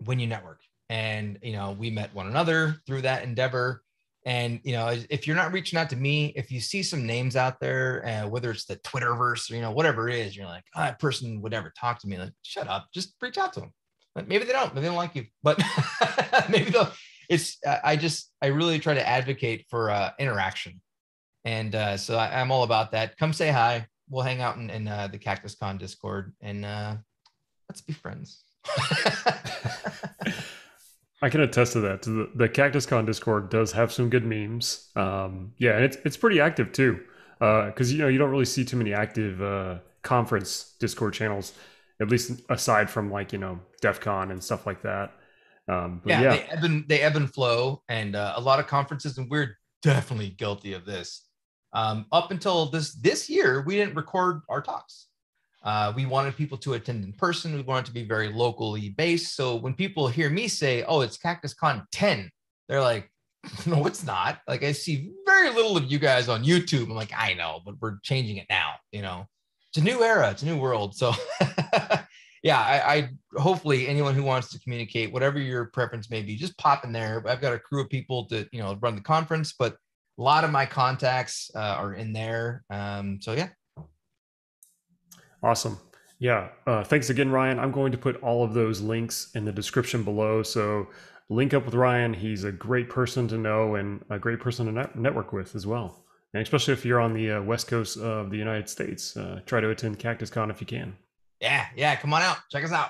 when you network. And, you know, we met one another through that endeavor. And, you know, if you're not reaching out to me, if you see some names out there, whether it's the Twitterverse or, you know, whatever it is, you're like, oh, that person would ever talk to me. Like, shut up, just reach out to them. Maybe they don't like you, but maybe they'll, I really try to advocate for interaction. And so I'm all about that. Come say hi. We'll hang out in the CactusCon Discord and let's be friends. I can attest to that. The CactusCon Discord does have some good memes. Yeah, and it's pretty active too. Because you know you don't really see too many active conference Discord channels, at least aside from like you know DEF CON and stuff like that. But yeah, they ebb and flow, and a lot of conferences, and we're definitely guilty of this. Up until this year, we didn't record our talks. We wanted people to attend in person. We wanted to be very locally based. So when people hear me say, "Oh, it's CactusCon 10," they're like, "No, it's not." Like I see very little of you guys on YouTube. I'm like, I know, but we're changing it now. You know, it's a new era. It's a new world. So yeah, I hopefully anyone who wants to communicate, whatever your preference may be, just pop in there. I've got a crew of people to, you know, run the conference, but a lot of my contacts are in there. So yeah. Awesome. Yeah. Thanks again, Ryan. I'm going to put all of those links in the description below. So link up with Ryan. He's a great person to know and a great person to network with as well. And especially if you're on the West Coast of the United States, try to attend CactusCon if you can. Yeah. Come on out. Check us out.